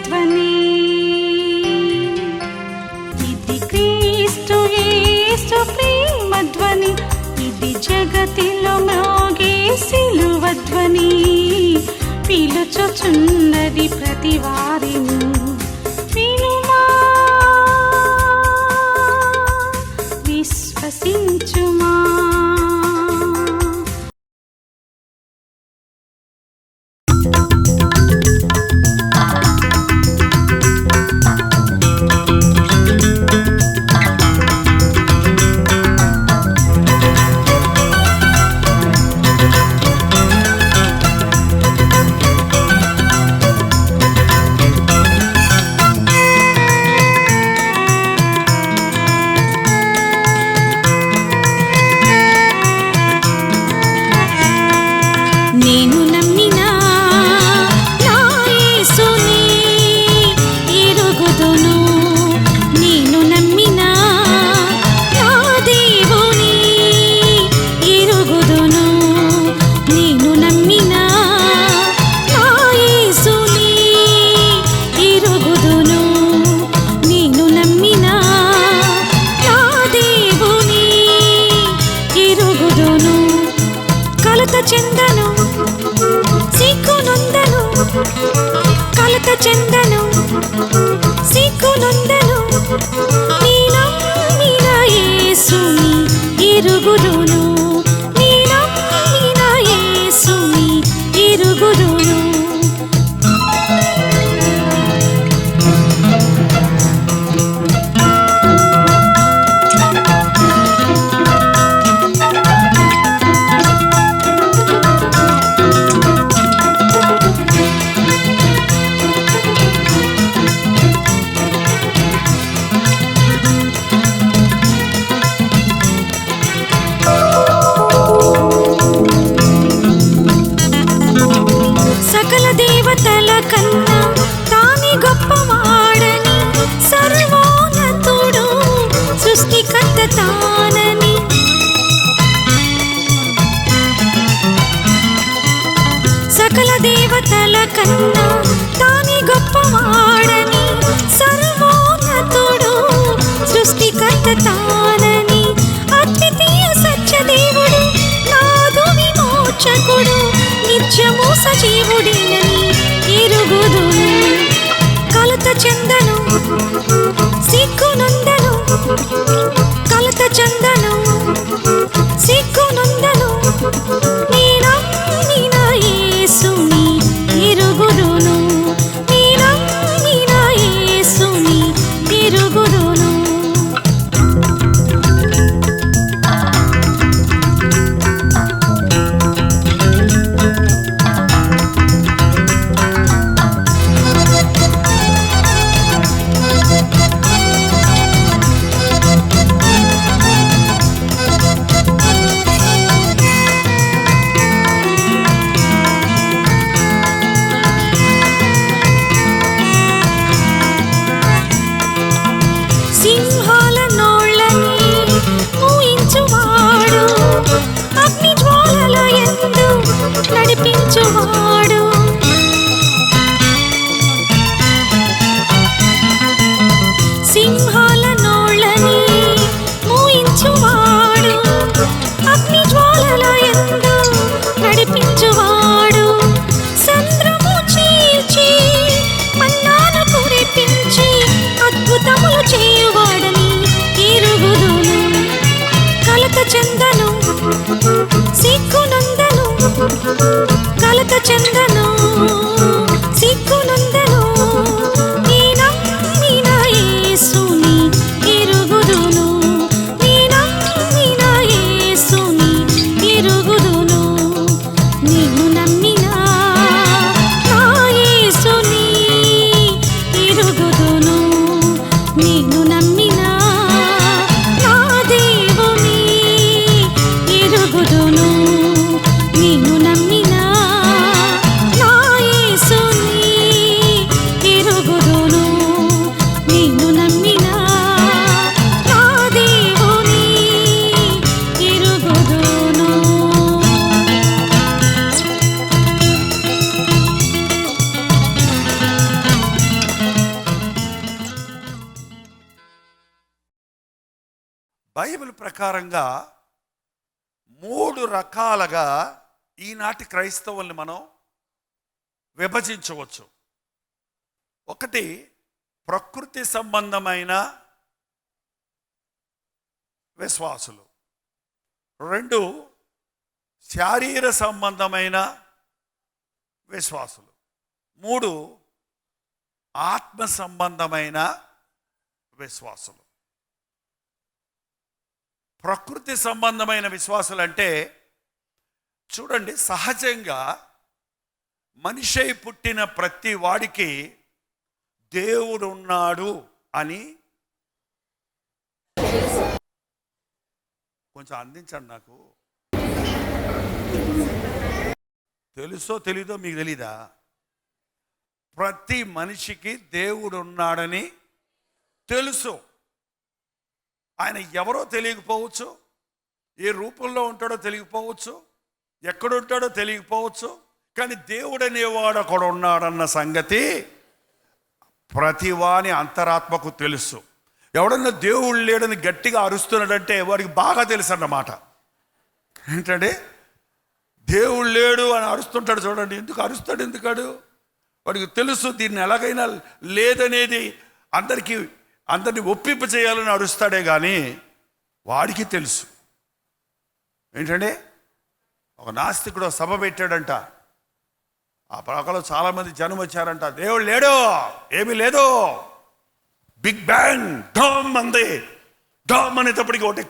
ధ్వని. ఇది క్రీస్తు యేసు ప్రేమ ధ్వని, ఇది జగతిలో మ్రోగే సిలువ ధ్వని. పిలుచుచున్నది ప్రతి వారిని, వినుమా విశ్వసించుమా. నేను నమ్మినా నా యేసుని ఎరుగుదును, నేను నమ్మినా నా దేవుని ఎరుగుదును, నేను నమ్మినా నా యేసుని ఎరుగుదును, నేను నమ్మినా నా దేవుని ఎరుగుదును. కలత చెందను, సిగ్గునొందను, కలత చెందను, సిగ్గునొందను, నీ నమ్మిన యేసుని ఎరుగుదును, నీ నమ్మిన యేసుని ఎరుగుదును. సకల దేవతల కన్నా తానే గొప్పవాడని, సర్వోన్నతుడు సృష్టికర్త తానని, సకల దేవతల కన్నా తానే గొప్పవాడని, సర్వోన్నతుడు సృష్టికర్త తానని, అద్వితీయ సత్యదేవుడు నాదు విమోచకుడు నిత్యము సజీవుడినని ఎరుగుదును. కలత చెందను, సిగ్గునొందను, కలత చెందను, సిగ్గునొందను, నీ నమ్మిన యేసుని ఎరుగుదును, నీ నమ్మిన యేసుని ఎరుగుదును. సింహాల నోళ్ళని మూయించువాడు, అగ్ని జ్వాలల యందు నడిపించువాడు, సింహాల నోళ్ళని మూయించువాడు, అగ్ని జ్వాలల యందు నడిపించువాడు, సంద్రము చీల్చి మన్నాను కురిపించి అద్భుతములు చేయువాడని ఎరుగుదును. కలత చెందను, సిగ్గునొందను, కలత చెందను, సిగ్గునొందను, నీ నమ్మిన యేసుని ఎరుగుదును, నీ నమ్మిన యేసుని ఎరుగుదును, నేను నమ్మిన నా యేసుని ఎరుగుదును, నేను నమ్మిన నా దేవుని ఎరుగుదును, నేను నమ్మిన బైబిల్ ప్రకారంగా 3 రకాలుగా ఈనాటి క్రైస్తవుల్ని మనం విభజించవచ్చు. ఒకటి ప్రకృతి సంబంధమైన విశ్వాసులు, 2 శారీర సంబంధమైన విశ్వాసులు, 3 ఆత్మ సంబంధమైన విశ్వాసులు. ప్రకృతి సంబంధమైన విశ్వాసులు అంటే చూడండి, సహజంగా మనిషి పుట్టిన ప్రతి వాడికి దేవుడు ఉన్నాడు అని కొంచెం అందించండి. నాకు తెలుసో తెలీదో మీకు తెలీదా? ప్రతి మనిషికి దేవుడు ఉన్నాడని తెలుసు. ఆయన ఎవరో తెలియకపోవచ్చు, ఏ రూపంలో ఉంటాడో తెలియకపోవచ్చు, ఎక్కడుంటాడో తెలియకపోవచ్చు, కానీ దేవుడు అనేవాడు ఒకడు ఉన్నాడన్న సంగతి ప్రతివాని అంతరాత్మకు తెలుసు. ఎవడన్నా దేవుడు లేడని గట్టిగా అరుస్తున్నాడంటే వాడికి బాగా తెలుసు అన్నమాట. ఏంటంటే దేవుడు లేడు అని అరుస్తుంటాడు చూడండి. ఎందుకు అరుస్తాడు? ఎందుకాడు? వాడికి తెలుసు దీన్ని ఎలాగైనా లేదనేది అందరినీ ఒప్పింప చేయాలని అరుస్తాడే కానీ వాడికి తెలుసు. ఏంటంటే ఒక నాస్తికుడు సభ పెట్టాడంట. ఆ ప్రకాలో చాలామంది జనం వచ్చారంట. దేవుడు లేడు, ఏమీ లేదు, బిగ్ బ్యాంగ్ డామ్ అంది. డామ్ అనేటప్పటికి ఒకటి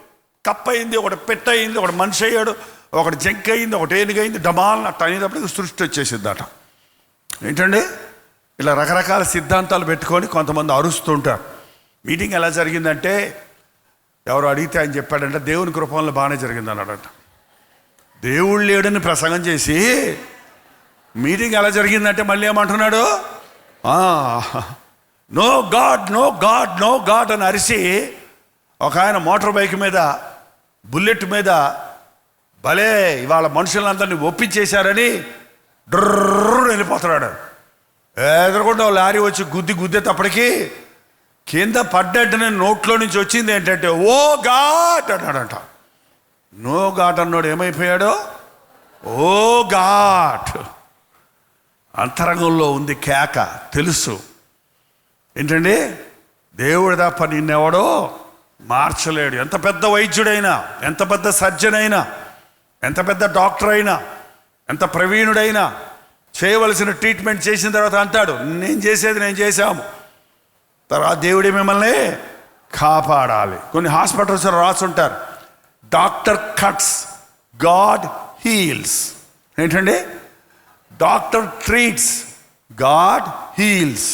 కప్ప అయింది, ఒకటి పెట్ట అయింది, ఒకటి మనిషి అయ్యాడు, ఒకటి జంక్ అయింది, ఒకటి ఏనుగైంది, డమాల్ అట్ట అనేటప్పటికి సృష్టి వచ్చేసిందట. ఏంటండి ఇలా రకరకాల సిద్ధాంతాలు పెట్టుకొని కొంతమంది అరుస్తుంటారు. మీటింగ్ ఎలా జరిగిందంటే ఎవరు అడిగితే ఆయన చెప్పాడంటే దేవుని కృపలో బాగానే జరిగింది అన్నాడంట. దేవుడు లేడని ప్రసంగం చేసి మీటింగ్ ఎలా జరిగిందంటే మళ్ళీ ఏమంటున్నాడు? No God, no God, no God అని అరిసి ఒక ఆయన మోటార్ బైక్ మీద, బుల్లెట్ మీద భలే ఇవాళ మనుషులందరినీ ఒప్పించేశారని డ్రర్ వెళ్ళిపోతున్నాడు. ఎదురుకుండా లారీ వచ్చి గుద్దేటప్పటికి కింద పడ్డట్టునే నోట్లో నుంచి వచ్చింది ఏంటంటే ఓ గాడ్ అన్నాడంట. నో గాడ్ అన్నాడు ఏమైపోయాడు? ఓ గాడ్. అంతరంగంలో ఉంది కేక, తెలుసు. ఏంటండి దేవుడు తప్ప నిన్నెవడో మార్చలేడు. ఎంత పెద్ద వైద్యుడైనా, ఎంత పెద్ద సర్జన్ అయినా, ఎంత పెద్ద డాక్టర్ అయినా, ఎంత ప్రవీణుడైనా చేయవలసిన ట్రీట్మెంట్ చేసిన తర్వాత అంటాడు నేను చేసేది నేను చేశాము, తర్వాత దేవుడే మిమ్మల్ని కాపాడాలి. కొన్ని హాస్పిటల్స్ రాసుంటారు డాక్టర్ కట్స్, గాడ్ హీల్స్. ఏంటండి? Doctor treats, God heals.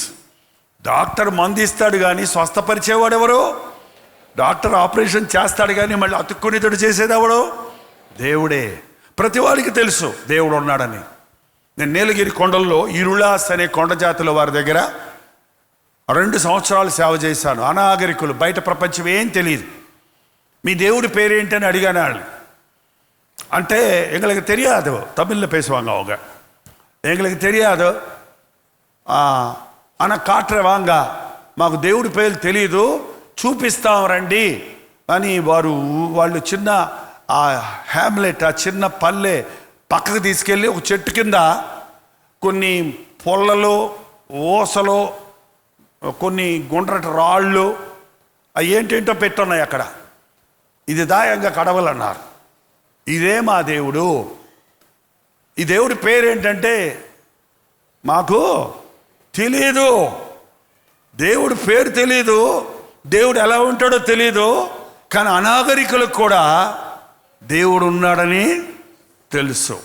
Doctor మందు ఇస్తాడు కానీ స్వస్థపరిచేవాడు ఎవరు? డాక్టర్ ఆపరేషన్ చేస్తాడు కానీ మళ్ళీ అతుక్కునేతడు చేసేది ఎవడు? దేవుడే. ప్రతి వాడికి తెలుసు దేవుడు ఉన్నాడని. నేను నీలగిరి కొండల్లో ఇరుళాస్ అనే కొండ జాతుల వారి దగ్గర 2 సంవత్సరాలు సేవ చేశాను. అనాగరికులు, బయట ప్రపంచం ఏం తెలియదు. మీ దేవుడి పేరేంటి అని అడిగాను వాళ్ళు. అంటే ఎங்களுக்கு తెలియదు, తమిళ్లో పేసువాంగ அவங்க, எங்களுக்கு తెలియదు, అన్న కాట్రే వాంగ, మాకు దేవుడి పేరు తెలియదు, చూపిస్తాం రండి అని వాళ్ళు చిన్న ఆ హ్యామ్లెట్, ఆ చిన్న పల్లె పక్కకు తీసుకెళ్ళి ఒక చెట్టు కింద కొన్ని పొల్లలు, ఓసలు, కొన్ని గుండ్రటి రాళ్ళు అవి ఏంటేంటో పెట్టున్నాయి అక్కడ. ఇది దాయంగా కడవలన్నారు. ఇదే మా దేవుడు. ఈ దేవుడి పేరేంటంటే మాకు తెలీదు. దేవుడి పేరు తెలీదు, దేవుడు ఎలా ఉంటాడో తెలీదు. కానీ అనాగరికులకు కూడా దేవుడు ఉన్నాడని తెలుసు.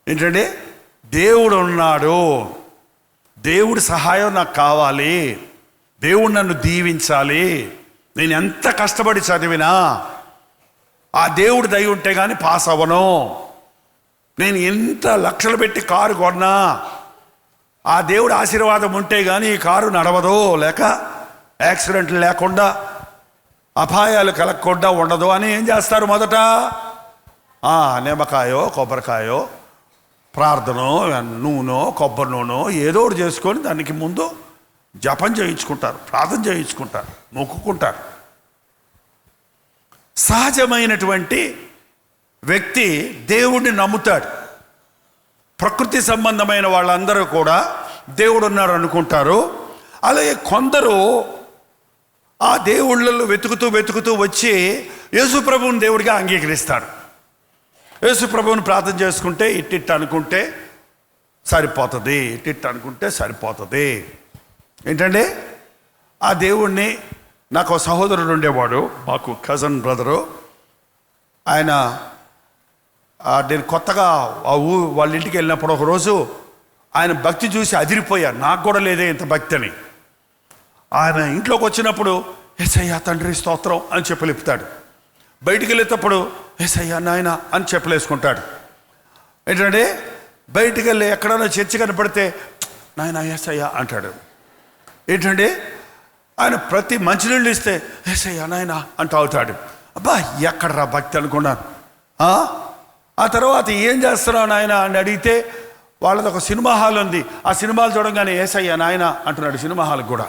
ఏంటంటే దేవుడు ఉన్నాడు, దేవుడి సహాయం నాకు కావాలి, దేవుడు నన్ను దీవించాలి, నేను ఎంత కష్టపడి చదివినా ఆ దేవుడి దయ ఉంటే కానీ పాస్ అవ్వను, నేను ఎంత లక్షలు పెట్టి కారు కొన్నా ఆ దేవుడి ఆశీర్వాదం ఉంటే కానీ ఈ కారు నడవదు, లేక యాక్సిడెంట్లు లేకుండా అపాయాలు కలగకుండా ఉండదు అని ఏం చేస్తారు? మొదట నిమ్మకాయో కొబ్బరికాయో ప్రార్థనో నూనె కొబ్బరి నూనె ఏదో ఒకటి చేసుకొని దానికి ముందు జపం చేయించుకుంటారు, ప్రార్థన చేయించుకుంటారు, మొక్కుకుంటారు. సహజమైనటువంటి వ్యక్తి దేవుడిని నమ్ముతాడు. ప్రకృతి సంబంధమైన వాళ్ళందరూ కూడా దేవుడు ఉన్నారు అనుకుంటారు. అలాగే కొందరు ఆ దేవుళ్ళలో వెతుకుతూ వచ్చి యేసు ప్రభువుని దేవుడిగా అంగీకరిస్తారు. యేసు ప్రభువుని ప్రార్థన చేసుకుంటే ఇట్టిట్ అనుకుంటే సరిపోతుంది, ఇట్టిట్ అనుకుంటే సరిపోతుంది. ఏంటంటే ఆ దేవుణ్ణి, నాకు ఒక సహోదరుడు ఉండేవాడు, మాకు కజన్ బ్రదరు. ఆయన నేను కొత్తగా వాళ్ళ ఇంటికి వెళ్ళినప్పుడు ఒకరోజు ఆయన భక్తి చూసి అదిరిపోయాను. నాకు కూడా లేదే ఇంత భక్తి అని. ఆయన ఇంట్లోకి వచ్చినప్పుడు యేసయ్యా తండ్రి స్తోత్రం అని చెప్పలేపుతాడు. బయటికి వెళ్ళేటప్పుడు యేసయ్యా నాయన అని చెప్పలేసుకుంటాడు. ఏంటంటే బయటికి వెళ్ళి ఎక్కడైనా చర్చి కనపడితే నాయన యేసయ్యా అంటాడు. ఏంటంటే ఆయన ప్రతి మంచినీళ్ళు ఇస్తే యేసయ్యా నాయన అంటూ అవుతాడు. అబ్బా ఎక్కడరా భక్తి అనుకున్నాను. ఆ తర్వాత ఏం చేస్తున్నావు నాయన అని అడిగితే వాళ్ళది ఒక సినిమా హాల్ ఉంది. ఆ సినిమాలు చూడంగానే యేసయ్యా నాయన అంటున్నాడు సినిమా హాల్కి కూడా.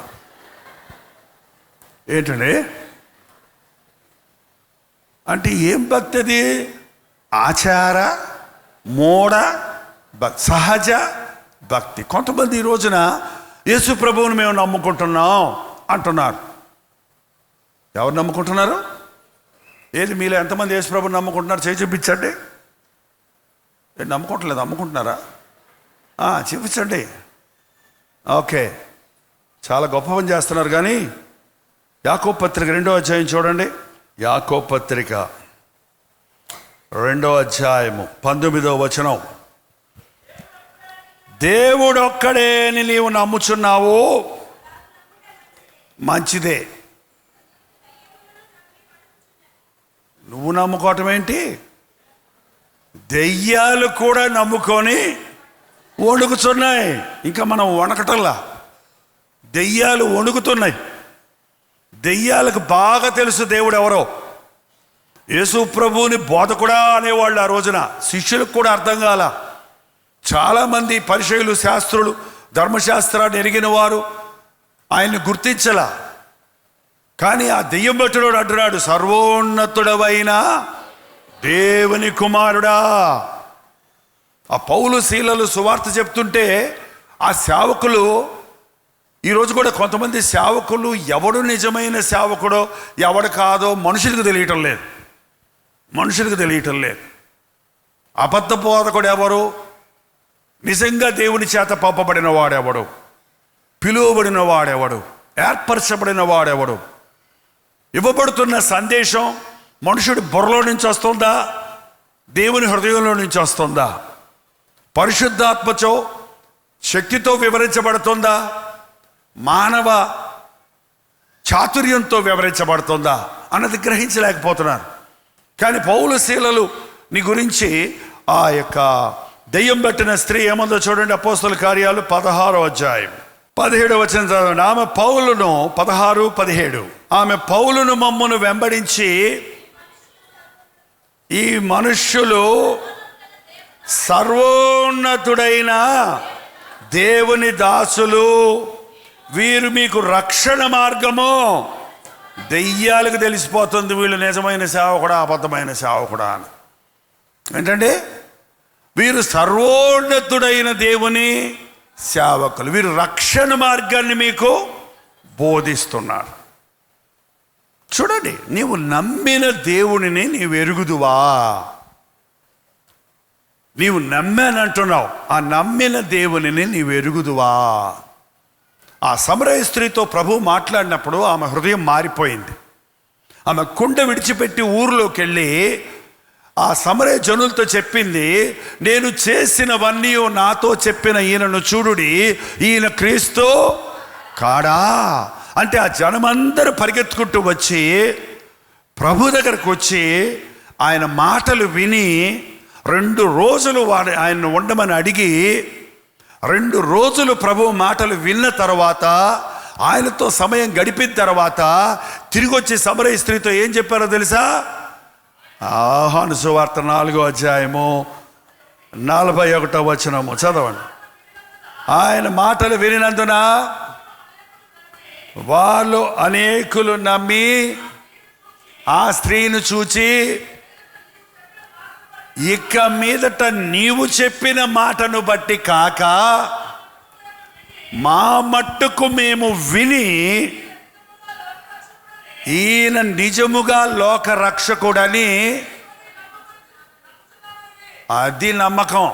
ఏంటండి అంటే ఏం భక్తి అది? ఆచార మూఢ సహజ భక్తి. కొంతమంది ఈ రోజున యేసు ప్రభువుని మేము నమ్ముకుంటున్నాం అంటున్నారు. ఎవరు నమ్ముకుంటున్నారు? ఏది మీలో ఎంతమంది యేసు ప్రభువుని నమ్ముకుంటున్నారు? చేయి చూపించండి. నమ్ముకోవట్లేదు, అమ్ముకుంటున్నారా? చూపించండి. ఓకే, చాలా గొప్ప పని చేస్తున్నారు. కానీ యాకోబు పత్రిక 2వ అధ్యాయం చూడండి. యాకోబు పత్రిక 2వ అధ్యాయము 19వ వచనం. దేవుడొక్కడేని నీవు నమ్ముచున్నావు, మంచిదే. నువ్వు నమ్ముకోవటం ఏంటి? దెయ్యాలు కూడా నమ్ముకొని వణుకుతున్నాయి. ఇంకా మనం వణకటల్లా, దెయ్యాలు వణుకుతున్నాయి. దెయ్యాలకు బాగా తెలుసు దేవుడు ఎవరో. యేసు ప్రభువుని బోధకుడా అనేవాళ్ళు ఆ రోజున. శిష్యులకు కూడా అర్థం కాల. చాలామంది పరిచయులు, శాస్త్రులు, ధర్మశాస్త్రాన్ని ఎరిగిన వారు ఆయన్ని గుర్తించలా. కానీ ఆ దెయ్యం బట్టుడు అంటున్నాడు, సర్వోన్నతుడవైన దేవుని కుమారుడా. ఆ పౌలు శీలలు సువార్త చెప్తుంటే ఆ సేవకులు, ఈరోజు కూడా కొంతమంది సేవకులు ఎవడు నిజమైన సేవకుడో ఎవడు కాదో మనుషులకు తెలియటం లేదు. అబద్ధ బోధకుడు ఎవరు? నిజంగా దేవుని చేత పంపబడిన వాడెవడు? పిలువబడిన వాడెవడు? ఏర్పరచబడిన వాడెవడు? ఇవ్వబడుతున్న సందేశం మనుషుడి బుర్రలో నుంచి వస్తుందా, దేవుని హృదయంలో నుంచి వస్తుందా? పరిశుద్ధాత్మచో శక్తితో వివరించబడుతుందా, మానవ చాతుర్యంతో వివరించబడుతుందా అన్నది గ్రహించలేకపోతున్నారు. కానీ పౌలు శీలలు నీ గురించి ఆ యొక్క దెయ్యం పట్టిన స్త్రీ ఏముందో చూడండి. అపోస్తల కార్యాలు 16వ అధ్యాయం 17వ వచనం చదవండి. ఆమె పౌలును 16, 17. ఆమె పౌలును మమ్మును వెంబడించి, ఈ మనుష్యులు సర్వోన్నతుడైన దేవుని దాసులు, వీరు మీకు రక్షణ మార్గము. దెయ్యాలకు తెలిసిపోతుంది వీళ్ళు నిజమైన సేవకుడా అబద్ధమైన సేవకుడా అని. ఏంటంటే వీరు సర్వోన్నతుడైన దేవుని సేవకులు, వీరు రక్షణ మార్గాన్ని మీకు బోధిస్తున్నారు. చూడండి, నీవు నమ్మిన దేవునిని నీవు ఎరుగుదువా? నీవు నమ్మానంటున్నావు, ఆ నమ్మిన దేవునిని నీవు ఎరుగుదువా? ఆ సమరయ స్త్రీతో ప్రభు మాట్లాడినప్పుడు ఆమె హృదయం మారిపోయింది. ఆమె కుండ విడిచిపెట్టి ఊరిలోకి వెళ్ళి ఆ సమరయ జనులతో చెప్పింది, నేను చేసినవన్నీ నాతో చెప్పిన ఈయనను చూడుడి, ఈయన క్రీస్తు కాడా అంటే ఆ జనమందరూ పరిగెత్తుకుంటూ వచ్చి ప్రభు దగ్గరకు వచ్చి ఆయన మాటలు విని 2 రోజులు ఆయన్ని ఉండమని అడిగి 2 రోజులు ప్రభు మాటలు విన్న తర్వాత, ఆయనతో సమయం గడిపిన తర్వాత తిరిగి వచ్చి సమరయ స్త్రీతో ఏం చెప్పారో తెలుసా? యోహాను సువార్త 4వ అధ్యాయము 41వ వచనము చదవండి. ఆయన మాటలు వినినందున వాళ్ళు అనేకులు నమ్మి ఆ స్త్రీని చూచి, ఇక మీదట నీవు చెప్పిన మాటను బట్టి కాక మా మట్టుకు మేము విని ఈయన నిజముగా లోక రక్షకుడని, అది నమ్మకం.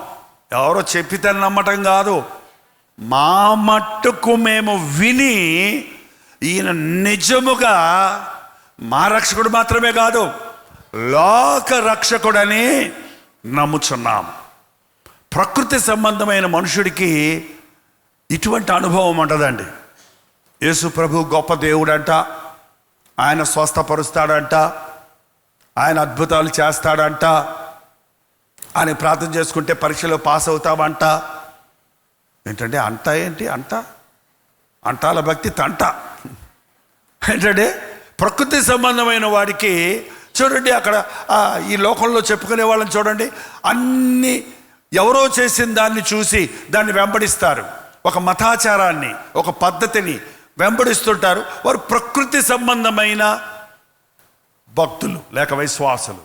ఎవరో చెప్పితే నమ్మటం కాదు. మా మట్టుకు మేము విని ఈయన నిజముగా మా రక్షకుడు మాత్రమే కాదు, లోక రక్షకుడని నమ్ముచున్నాం. ప్రకృతి సంబంధమైన మనుషుడికి ఇటువంటి అనుభవం ఉండదండి. యేసు ప్రభు గొప్ప దేవుడంట, ఆయన స్వస్థపరుస్తాడంట, ఆయన అద్భుతాలు చేస్తాడంట, ఆయన ప్రార్థన చేసుకుంటే పరీక్షలో పాస్ అవుతామంట. ఏంటంటే అంట ఏంటి? అంటాల భక్తి తంట. ఏంటంటే ప్రకృతి సంబంధమైన వాడికి చూడండి, అక్కడ ఈ లోకంలో చెప్పుకునే వాళ్ళని చూడండి, అన్ని ఎవరో చేసిన దాన్ని చూసి దాన్ని వెంబడిస్తారు. ఒక మతాచారాన్ని, ఒక పద్ధతిని వెంబడిస్తుంటారు. వారు ప్రకృతి సంబంధమైన భక్తులు, లేక విశ్వాసులు,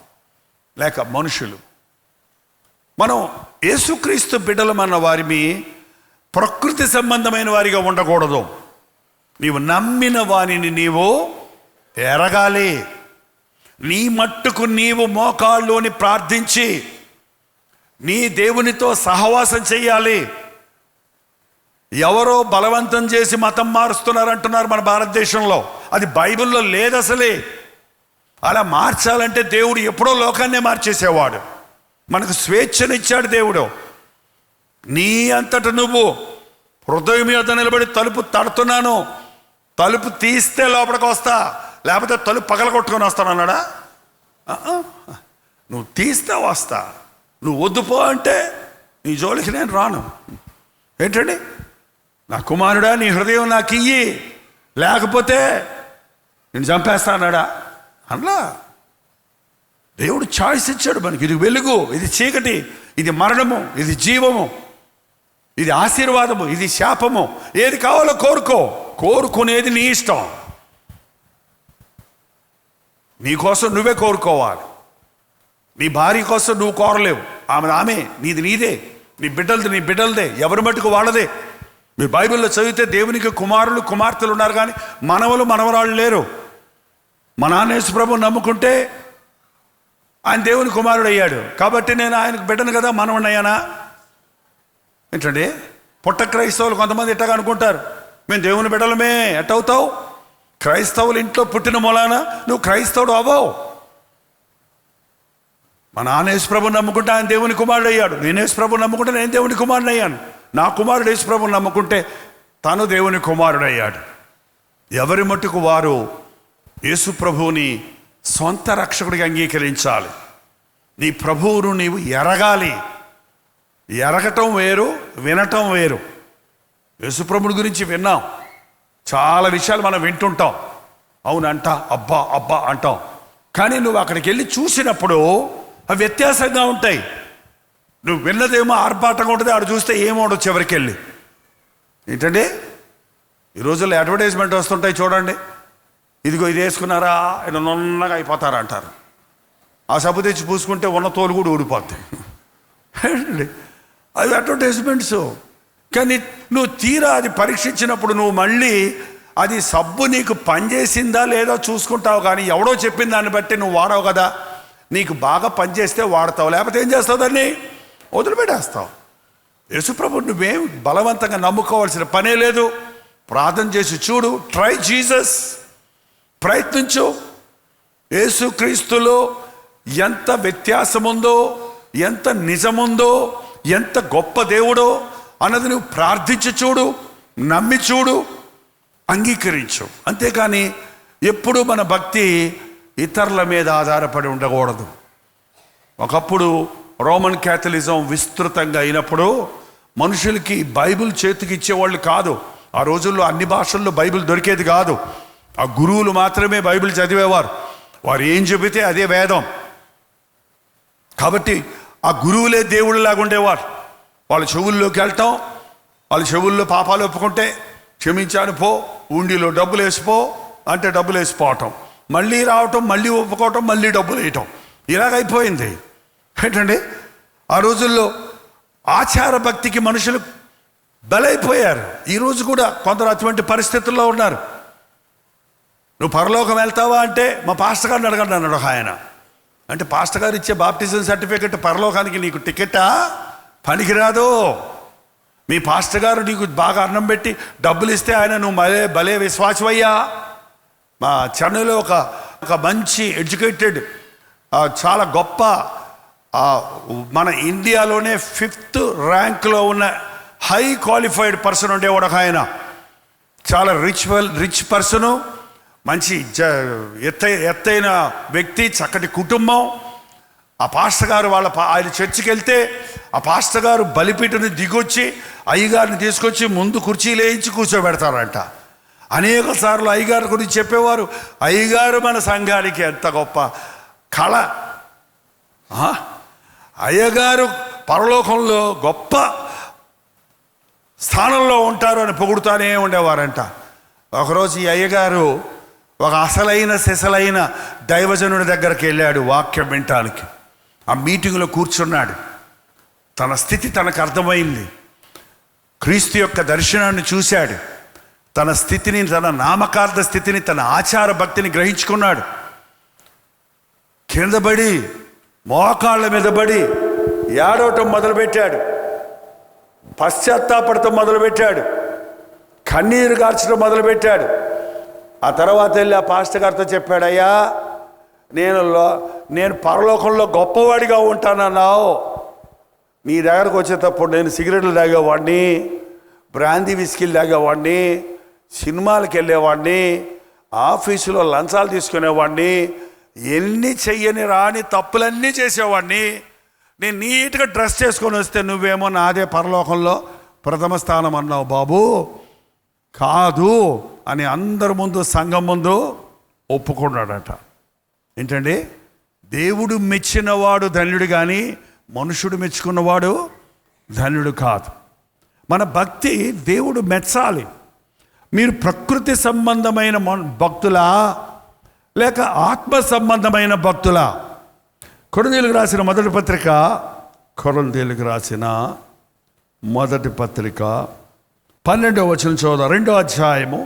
లేక మనుషులు. మనం యేసుక్రీస్తు బిడ్డలమన్న వారిని ప్రకృతి సంబంధమైన వారిగా ఉండకూడదు. నీవు నమ్మిన వారిని నీవు ఎరగాలి. నీ మట్టుకు నీవు మోకాళ్ళుని ప్రార్థించి నీ దేవునితో సహవాసం చెయ్యాలి. ఎవరో బలవంతం చేసి మతం మారుస్తున్నారంటున్నారు మన భారతదేశంలో. అది బైబిల్లో లేదు అసలే. అలా మార్చాలంటే దేవుడు ఎప్పుడో లోకాన్నే మార్చేసేవాడు. మనకు స్వేచ్ఛనిచ్చాడు దేవుడు. నీ అంతట నువ్వు హృదయం మీద నిలబడి తలుపు తడుతున్నాను, తలుపు తీస్తే లోపలికి వస్తా, లేకపోతే తలుపు పగలగొట్టుకొని వస్తానన్నాడా? నువ్వు తీస్తే వస్తా, నువ్వు వద్దుపో అంటే నీ జోలికి నేను రాను. ఏంటండి, నా కుమారుడా నీ హృదయం నాకు ఇయ్యి, లేకపోతే నేను చంపేస్తా అన్నాడా? అలా దేవుడు చాయిస్ ఇచ్చాడు మనకి. ఇది వెలుగు, ఇది చీకటి, ఇది మరణము, ఇది జీవము, ఇది ఆశీర్వాదము, ఇది శాపము. ఏది కావాలో కోరుకో. కోరుకునేది నీ ఇష్టం. నీకోసం నువ్వే కోరుకోవాలి. నీ భార్య కోసం నువ్వు కోరలేవు. ఆమె నీది నీదే, నీ బిడ్డలదే, ఎవరి మట్టుకు వాళ్ళదే. మీ బైబిల్లో చదివితే దేవునికి కుమారులు కుమార్తెలు ఉన్నారు, కానీ మనవలు మనవరాళ్ళు లేరు. మా నాన్న యేసు ప్రభువుని నమ్ముకుంటే ఆయన దేవుని కుమారుడు అయ్యాడు కాబట్టి నేను ఆయనకు బిడ్డను కదా, మనవడిని అయ్యానా? ఏంటండి, పుట్ట క్రైస్తవులు కొంతమంది ఎట్టగా అనుకుంటారు, మేము దేవుని బిడ్డలమే. ఎట్టవుతావు? క్రైస్తవులు ఇంట్లో పుట్టిన మూలాన నువ్వు క్రైస్తవుడు అవ్వవు. మా నాన్న యేసు ప్రభువుని నమ్ముకుంటే ఆయన దేవుని కుమారుడు అయ్యాడు. నేను యేసు ప్రభువుని నమ్ముకుంటే నేను దేవుని కుమారుడు అయ్యాను. నా కుమారుడు యేసు ప్రభువుని నమ్ముకుంటే తను దేవుని కుమారుడు అయ్యాడు. ఎవరి మట్టుకు వారు యేసు ప్రభువుని సొంత రక్షకుడిగా అంగీకరించాలి. నీ ప్రభువును నీవు ఎరగాలి. ఎరగటం వేరు, వినటం వేరు. యేసు ప్రభువుని గురించి విన్నాం, చాలా విషయాలు మనం వింటుంటాం, అవునంట, అబ్బా అబ్బా అంటాం. కానీ నువ్వు అక్కడికి వెళ్ళి చూసినప్పుడు అవి వ్యత్యాసంగా ఉంటాయి. నువ్వు విన్నదేమో ఆర్భాటంగా ఉంటుంది, ఆడు చూస్తే ఏమోడొచ్చు చివరికి వెళ్ళి. ఏంటంటే ఈ రోజుల్లో అడ్వర్టైజ్మెంట్ వస్తుంటాయి చూడండి, ఇదిగో ఇది వేసుకున్నారా ఇది నున్నగా అయిపోతారా అంటారు. ఆ సబ్బు తెచ్చి పూసుకుంటే ఉన్న తోలు కూడా ఊడిపోతాయి. అవి అడ్వర్టైజ్మెంట్స్. కానీ నువ్వు తీరా అది పరీక్షించినప్పుడు నువ్వు మళ్ళీ అది సబ్బు నీకు పనిచేసిందా లేదా చూసుకుంటావు. కానీ ఎవడో చెప్పిన దాన్ని బట్టి నువ్వు వాడవు కదా. నీకు బాగా పనిచేస్తే వాడతావు, లేకపోతే ఏం చేస్తావు? దాన్ని వదిలిపెట్టేస్తావు. యేసుప్రభు నువ్వేం బలవంతంగా నమ్ముకోవాల్సిన పనే లేదు. ప్రార్థన చేసి చూడు, ట్రై జీసస్, ప్రయత్నించు. యేసుక్రీస్తులో ఎంత వ్యత్యాసముందో, ఎంత నిజముందో, ఎంత గొప్ప దేవుడో అన్నది నువ్వు ప్రార్థించి చూడు, నమ్మి చూడు, అంగీకరించు. అంతేకాని ఎప్పుడు మన భక్తి ఇతరుల మీద ఆధారపడి ఉండకూడదు. ఒకప్పుడు రోమన్ క్యాథలిజం విస్తృతంగా అయినప్పుడు మనుషులకి బైబిల్ చేతికి ఇచ్చేవాళ్ళు కాదు. ఆ రోజుల్లో అన్ని భాషల్లో బైబిల్ దొరికేది కాదు. ఆ గురువులు మాత్రమే బైబిల్ చదివేవారు. వారు ఏం చెబితే అదే వేదం. కాబట్టి ఆ గురువులే దేవుళ్ళలాగా ఉండేవారు. వాళ్ళ చెవుల్లోకి వెళ్ళటం, వాళ్ళ చెవుల్లో పాపాలు ఒప్పుకుంటే క్షమించాను పో, ఉండిలో డబ్బులు వేసిపో అంటే డబ్బులు వేసిపోవటం, మళ్ళీ రావటం, మళ్ళీ ఒప్పుకోవటం, మళ్ళీ డబ్బులు వేయటం, ఇలాగైపోయింది. ఏంటండి, ఆ రోజుల్లో ఆచార భక్తికి మనుషులు బలైపోయారు. ఈరోజు కూడా కొందరు అటువంటి పరిస్థితుల్లో ఉన్నారు. నువ్వు పరలోకం వెళ్తావా అంటే మా పాస్టర్ గారిని అడగండి అన్నాడు ఒక ఆయన. అంటే పాస్టర్ గారు ఇచ్చే బాప్టిజం సర్టిఫికెట్ పరలోకానికి నీకు టికెటా? పనికిరాదు. మీ పాస్టర్ గారు నీకు బాగా అన్నం పెట్టి డబ్బులు ఇస్తే ఆయన నువ్వు భలే విశ్వాసమయ్యా. మా చెన్నైలో ఒక మంచి ఎడ్యుకేటెడ్, చాలా గొప్ప, మన ఇండియాలోనే 5th ర్యాంక్లో ఉన్న హై క్వాలిఫైడ్ పర్సన్ ఉండేవాడు ఒక ఆయన. చాలా రిచ్ పర్సను, మంచి ఎత్తైన వ్యక్తి, చక్కటి కుటుంబం. ఆ పాస్టర్ గారు ఆయన చర్చికి వెళ్తే ఆ పాస్టర్ గారు బలిపీఠని దిగొచ్చి అయ్యగారిని తీసుకొచ్చి ముందు కుర్చీలు వేయించి కూర్చోబెడతారంట. అనేక సార్లు అయ్యగారి గురించి చెప్పేవారు. అయ్యగారు మన సంఘానికి ఎంత గొప్ప కళ, అయ్యగారు పరలోకంలో గొప్ప స్థానంలో ఉంటారు అని పొగుడుతానే ఉండేవారంట. ఒకరోజు ఈ అయ్యగారు ఒక అసలైన సిసలైన దైవజనుడి దగ్గరికి వెళ్ళాడు వాక్యం వినటానికి. ఆ మీటింగ్లో కూర్చున్నాడు. తన స్థితి తనకు అర్థమైంది. క్రీస్తు యొక్క దర్శనాన్ని చూశాడు. తన స్థితిని, తన నామకార్థ స్థితిని, తన ఆచార భక్తిని గ్రహించుకున్నాడు. కిందపడి మోకాళ్ళ మీద పడి ఏడవటం మొదలుపెట్టాడు. పశ్చాత్తాపడటం మొదలుపెట్టాడు. కన్నీరు కార్చడం మొదలుపెట్టాడు. ఆ తర్వాత వెళ్ళి ఆ పాస్టర్ గారితో చెప్పాడు, అయ్యా నేను పరలోకంలో గొప్పవాడిగా ఉంటానన్నావు. మీ దగ్గరకు వచ్చేటప్పుడు నేను సిగరెట్లు తాగేవాడిని, బ్రాందీ విస్కీలు తాగేవాడిని, సినిమాలకు వెళ్ళేవాడిని, ఆఫీసులో లంచాలు తీసుకునేవాడిని, ఎన్ని చెయ్యని రాని తప్పులన్నీ చేసేవాడిని. నేను నీట్గా డ్రెస్ చేసుకొని వస్తే నువ్వేమో నాదే పరలోకంలో ప్రథమ స్థానం అన్నావు బాబు. కాదు అని అందరి ముందు, సంఘం ముందు ఒప్పుకున్నాడట. ఏంటండి, దేవుడు మెచ్చినవాడు ధన్యుడు కానీ మనుషుడు మెచ్చుకున్నవాడు ధన్యుడు కాదు. మన భక్తి దేవుడు మెచ్చాలి. మీరు ప్రకృతి సంబంధమైన భక్తులా లేక ఆత్మ సంబంధమైన భక్తులా? కొరింథీయులకు రాసిన మొదటి పత్రిక 12వ వచనం చూద్దాం. 2వ అధ్యాయము,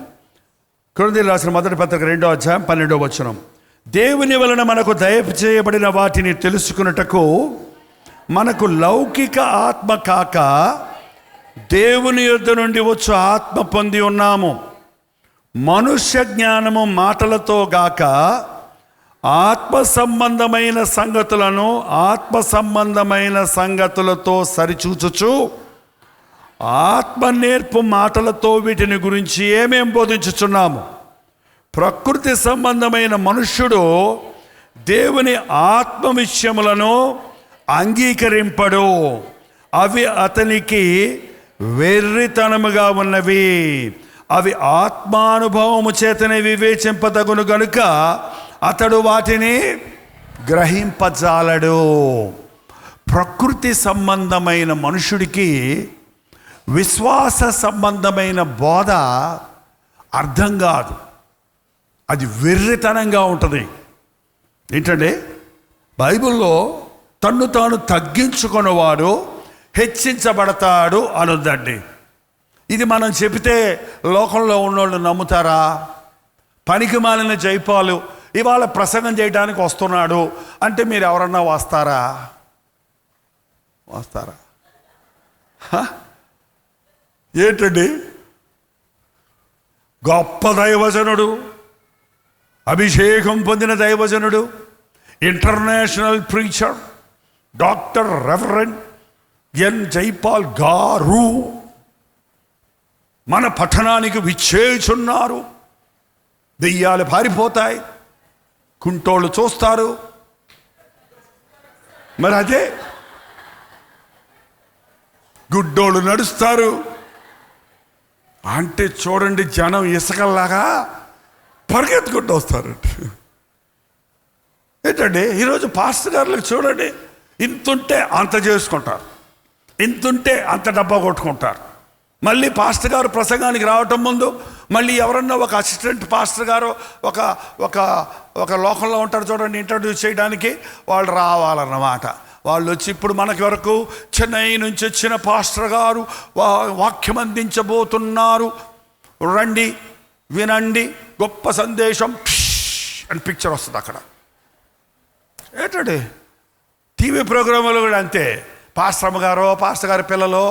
కొరింథీయులకు రాసిన మొదటి పత్రిక 2వ అధ్యాయం 12వ వచనం. దేవుని వలన మనకు దయచేయబడిన వాటిని తెలుసుకున్నటకు మనకు లౌకిక ఆత్మ కాక దేవుని యొద్ద నుండి వచ్చు ఆత్మ పొంది ఉన్నాము. మనుష్య జ్ఞానము మాటలతో గాక ఆత్మ సంబంధమైన సంగతులతో సరిచూచుచు ఆత్మ నేర్పు మాటలతో వీటిని గురించి ఏమేం బోధించుచున్నాము. ప్రకృతి సంబంధమైన మనుష్యుడు దేవుని ఆత్మ విషయములను అంగీకరింపడు. అవి అతనికి వెర్రితనముగా ఉన్నవి. అవి ఆత్మానుభవము చేతనే వివేచింపదగును గనుక అతడు వాటిని గ్రహింపజాలడు. ప్రకృతి సంబంధమైన మనుషుడికి విశ్వాస సంబంధమైన బోధ అర్థం కాదు. అది వెర్రితనంగా ఉంటుంది. ఏంటంటే, బైబిల్లో తన్ను తాను తగ్గించుకున్నవాడు హెచ్చించబడతాడు అనుందండి. ఇది మనం చెబితే లోకంలో ఉన్నోళ్ళు నమ్ముతారా? పనికి మాలిన జైపాలు ఇవాళ ప్రసంగం చేయడానికి వస్తున్నాడు అంటే మీరు ఎవరన్నా వస్తారా? ఏంటండి, గొప్ప దైవజనుడు, అభిషేకం పొందిన దైవజనుడు, international preacher doctor reverend N Jaipal గారు మన పట్టణానికి విచ్చేయుచున్నారు. దెయ్యాలు పారిపోతాయి, కుంటోళ్ళు చూస్తారు. మరి అదే గుడ్డోళ్ళు నడుస్తారు అంటే చూడండి, జనం ఇసుకల్లాగా పరిగెత్తుకుంటూ వస్తారు. ఏంటండి, ఈరోజు పాస్టర్ గారులకు చూడండి, ఇంతుంటే అంత చేసుకుంటారు, ఇంతుంటే అంత డబ్బా కొట్టుకుంటారు. మళ్ళీ పాస్టర్ గారు ప్రసంగానికి రావటం ముందు మళ్ళీ ఎవరన్నా ఒక అసిస్టెంట్ పాస్టర్ గారు ఒక ఒక ఒక లోకంలో ఉంటారు చూడండి, ఇంట్రడ్యూస్ చేయడానికి వాళ్ళు రావాలన్నమాట. వాళ్ళు వచ్చి ఇప్పుడు మనకి వరకు చెన్నై నుంచి వచ్చిన పాస్టర్ గారు వాక్యం అందించబోతున్నారు, రండి వినండి, గొప్ప సందేశం అని పిక్చర్ వస్తుంది అక్కడ. ఏంటండి టీవీ ప్రోగ్రాంలో కూడా అంతే, పాస్టర్ అమ్మగారో పాస్టర్ గారి పిల్లలో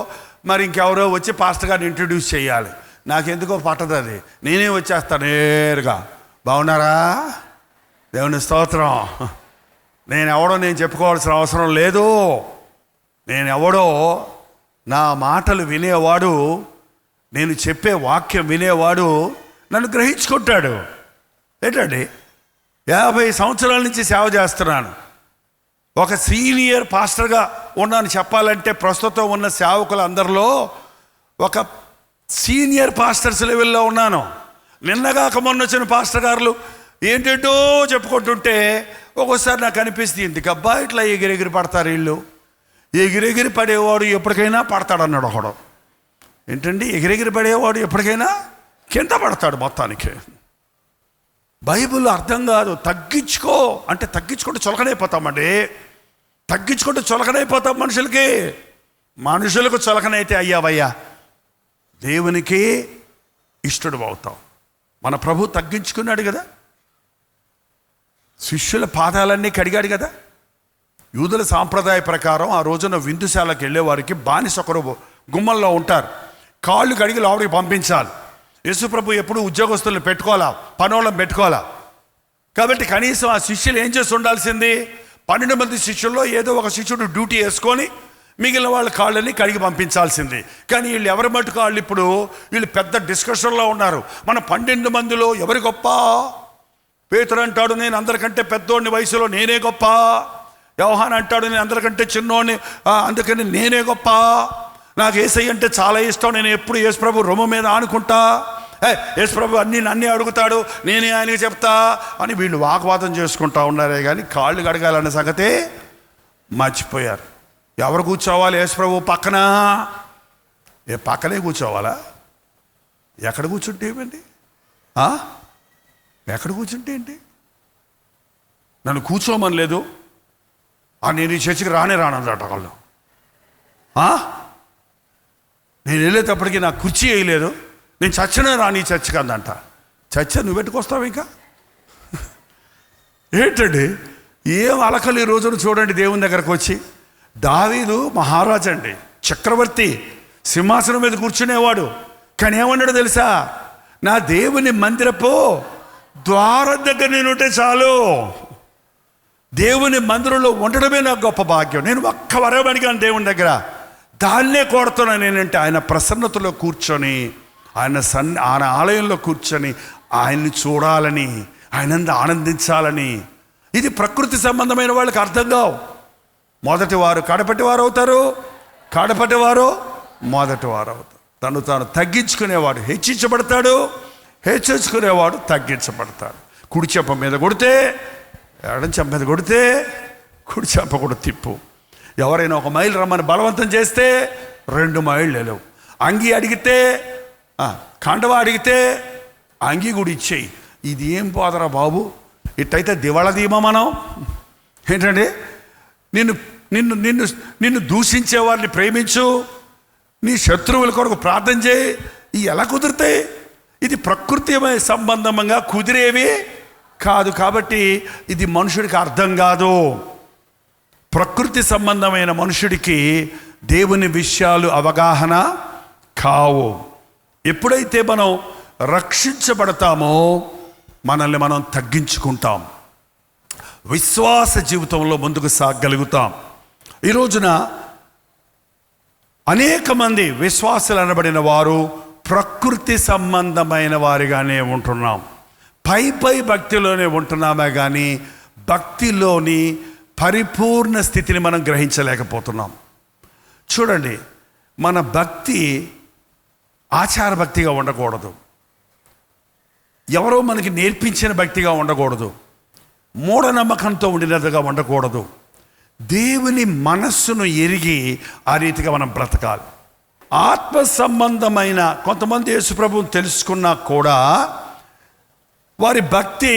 మరి ఇంకెవరో వచ్చి పాస్టర్ గారిని ఇంట్రడ్యూస్ చేయాలి. నాకెందుకో పట్టదు అది, నేనే వచ్చేస్తాను నేరుగా. బాగున్నారా? దేవుని స్తోత్రం. నేను చెప్పుకోవాల్సిన అవసరం లేదు. నేనెవడో, నా మాటలు వినేవాడు, నేను చెప్పే వాక్యం వినేవాడు నన్ను గ్రహించుకుంటాడు. ఏంటండి 50 సంవత్సరాల నుంచి సేవ చేస్తున్నాను. ఒక సీనియర్ పాస్టర్గా ఉన్నాను చెప్పాలంటే. ప్రస్తుతం ఉన్న సేవకులు అందరిలో ఒక సీనియర్ పాస్టర్స్ లెవెల్లో ఉన్నాను. నిన్నగాక మొన్న వచ్చిన పాస్టర్ గారులు ఏంటంటో చెప్పుకుంటుంటే ఒక్కోసారి నాకు అనిపిస్తుంది, ఇందుకబ్బా ఇట్లా ఎగిరెగిరి పడతారు వీళ్ళు. ఎగిరెగిరి పడేవాడు ఎప్పటికైనా పడతాడన్నాడు ఒకడు. ఏంటండి ఎగిరెగిరి పడేవాడు ఎప్పటికైనా కింద పడతాడు మొత్తానికి. బైబిల్ అర్థం కాదు. తగ్గించుకో అంటే తగ్గించుకుంటే చులకనైపోతామండి. తగ్గించుకుంటే చులకనైపోతాం. మనుషులకు చులకనైతే అయ్యావయ్యా దేవునికి ఇష్టడు అవుతాం. మన ప్రభు తగ్గించుకున్నాడు కదా, శిష్యుల పాదాలన్నీ కడిగాడు కదా. యూదుల సాంప్రదాయ ప్రకారం ఆ రోజున విందుశాలకు వెళ్ళే వారికి బానిస ఒకరు గుమ్మల్లో ఉంటారు, కాళ్ళు కడిగి లోపలికి పంపించాలి. యేసుప్రభు ఎప్పుడు ఉద్యోగస్తులను పెట్టుకోవాలా, పనోళ్ళని పెట్టుకోవాలా. కాబట్టి కనీసం ఆ శిష్యులు ఏం చేసి ఉండాల్సింది, 12 మంది శిష్యుల్లో ఏదో ఒక శిష్యుడు డ్యూటీ వేసుకొని మిగిలిన వాళ్ళ కాళ్ళని కడిగి పంపించాల్సింది. కానీ వీళ్ళు ఎవరి మట్టుకు వాళ్ళు ఇప్పుడు వీళ్ళు పెద్ద డిస్కషన్లో ఉన్నారు. మన 12 మందిలో ఎవరి గొప్ప? పేతురు అంటాడు నేను అందరికంటే పెద్దోడిని వయసులో, నేనే గొప్ప. యోహాను అంటాడు నేను అందరికంటే చిన్నోడిని, అందుకని నేనే గొప్ప. నాకు యేసయ్య అంటే చాలా ఇష్టం, నేను ఎప్పుడు యేసుప్రభు రొమ్ము మీద ఆనుకుంటా, యేసుప్రభు నన్నే అడుగుతాడు, నేనే ఆయనకి చెప్తా అని వీళ్ళు వాగ్వాదం చేసుకుంటా ఉన్నారే కానీ కాళ్ళు కడగాలన్న సంగతే మర్చిపోయారు. ఎవరు కూర్చోవాలి యేసుప్రభు పక్కన? పక్కనే కూర్చోవాలా? ఎక్కడ కూర్చుంటే ఏమండి? ఎక్కడ కూర్చుంటే ఏంటి? నన్ను కూర్చోమని లేదు, నేను ఈ చర్చికి రానదట వాళ్ళు. నేను వెళ్ళేటప్పటికి నాకు కుర్చీ వేయలేదు, నేను చచ్చినా రాని చర్చికి అందంట. చచ్చ నువ్వు పెట్టుకొస్తావు ఇంకా? ఏంటండి ఏం అలకలు ఈ రోజున చూడండి. దేవుని దగ్గరకు వచ్చి దావీదు మహారాజు అండి, చక్రవర్తి, సింహాసనం మీద కూర్చునేవాడు. కానీ ఏమన్నాడు తెలుసా? నా దేవుని మందిరపు ద్వారం దగ్గర నేను ఉంటే చాలు, దేవుని మందిరంలో ఉండడమే నాకు గొప్ప భాగ్యం. నేను ఒక్క వరం అడిగాను దేవుని దగ్గర, దాన్నే కోరుతున్నాను. నేనంటే ఆయన ప్రసన్నతలో కూర్చొని, ఆయన ఆలయంలో కూర్చొని ఆయన్ని చూడాలని, ఆయనంద ఆనందించాలని. ఇది ప్రకృతి సంబంధమైన వాళ్ళకి అర్థం కావు. మొదటివారు కడపటివారు అవుతారు, కడపటివారు మొదటివారు అవుతారు. తను తాను తగ్గించుకునేవాడు హెచ్చించబడతాడు, హెచ్చించుకునేవాడు తగ్గించబడతాడు. కుడి చెంప మీద కొడితే, ఎడం చెంప మీద కొడితే కుడి చెంప కూడా తిప్పు. ఎవరైనా 1 మైలు రమ్మని బలవంతం చేస్తే 2 మైళ్ళు లేవు. అంగీ అడిగితే, కండవా అడిగితే అంగీ కూడా ఇచ్చేయి. ఇది ఏం పోదరా బాబు, ఇట్టయితే దివాళ దీమా మనం. ఏంటండి నిన్ను నిన్ను నిన్ను నిన్ను దూషించే వారిని ప్రేమించు, నీ శత్రువుల కొరకు ప్రార్థన చేయి. ఇవి ఎలా కుదురుతాయి? ఇది ప్రకృతి సంబంధంగా కుదిరేవి కాదు. కాబట్టి ఇది మనుషుడికి అర్థం కాదు. ప్రకృతి సంబంధమైన మనుషుడికి దేవుని విషయాలు అవగాహన కావు. ఎప్పుడైతే మనం రక్షించబడతామో మనల్ని మనం తగ్గించుకుంటాం, విశ్వాస జీవితంలో ముందుకు సాగలుగుతాం. ఈ రోజున అనేక మంది విశ్వాసులు అనబడిన వారు ప్రకృతి సంబంధమైన వారిగానే ఉంటున్నాం. పై భక్తిలోనే ఉంటున్నామే కానీ భక్తిలోని పరిపూర్ణ స్థితిని మనం గ్రహించలేకపోతున్నాం. చూడండి, మన భక్తి ఆచార భక్తిగా ఉండకూడదు, ఎవరో మనకి నేర్పించిన భక్తిగా ఉండకూడదు, మూఢనమ్మకంతో ఉండినట్టుగా ఉండకూడదు. దేవుని మనస్సును ఎరిగి ఆ రీతిగా మనం బ్రతకాలి. ఆత్మ సంబంధమైన కొంతమంది యేసుప్రభువుని తెలుసుకున్నా కూడా వారి భక్తి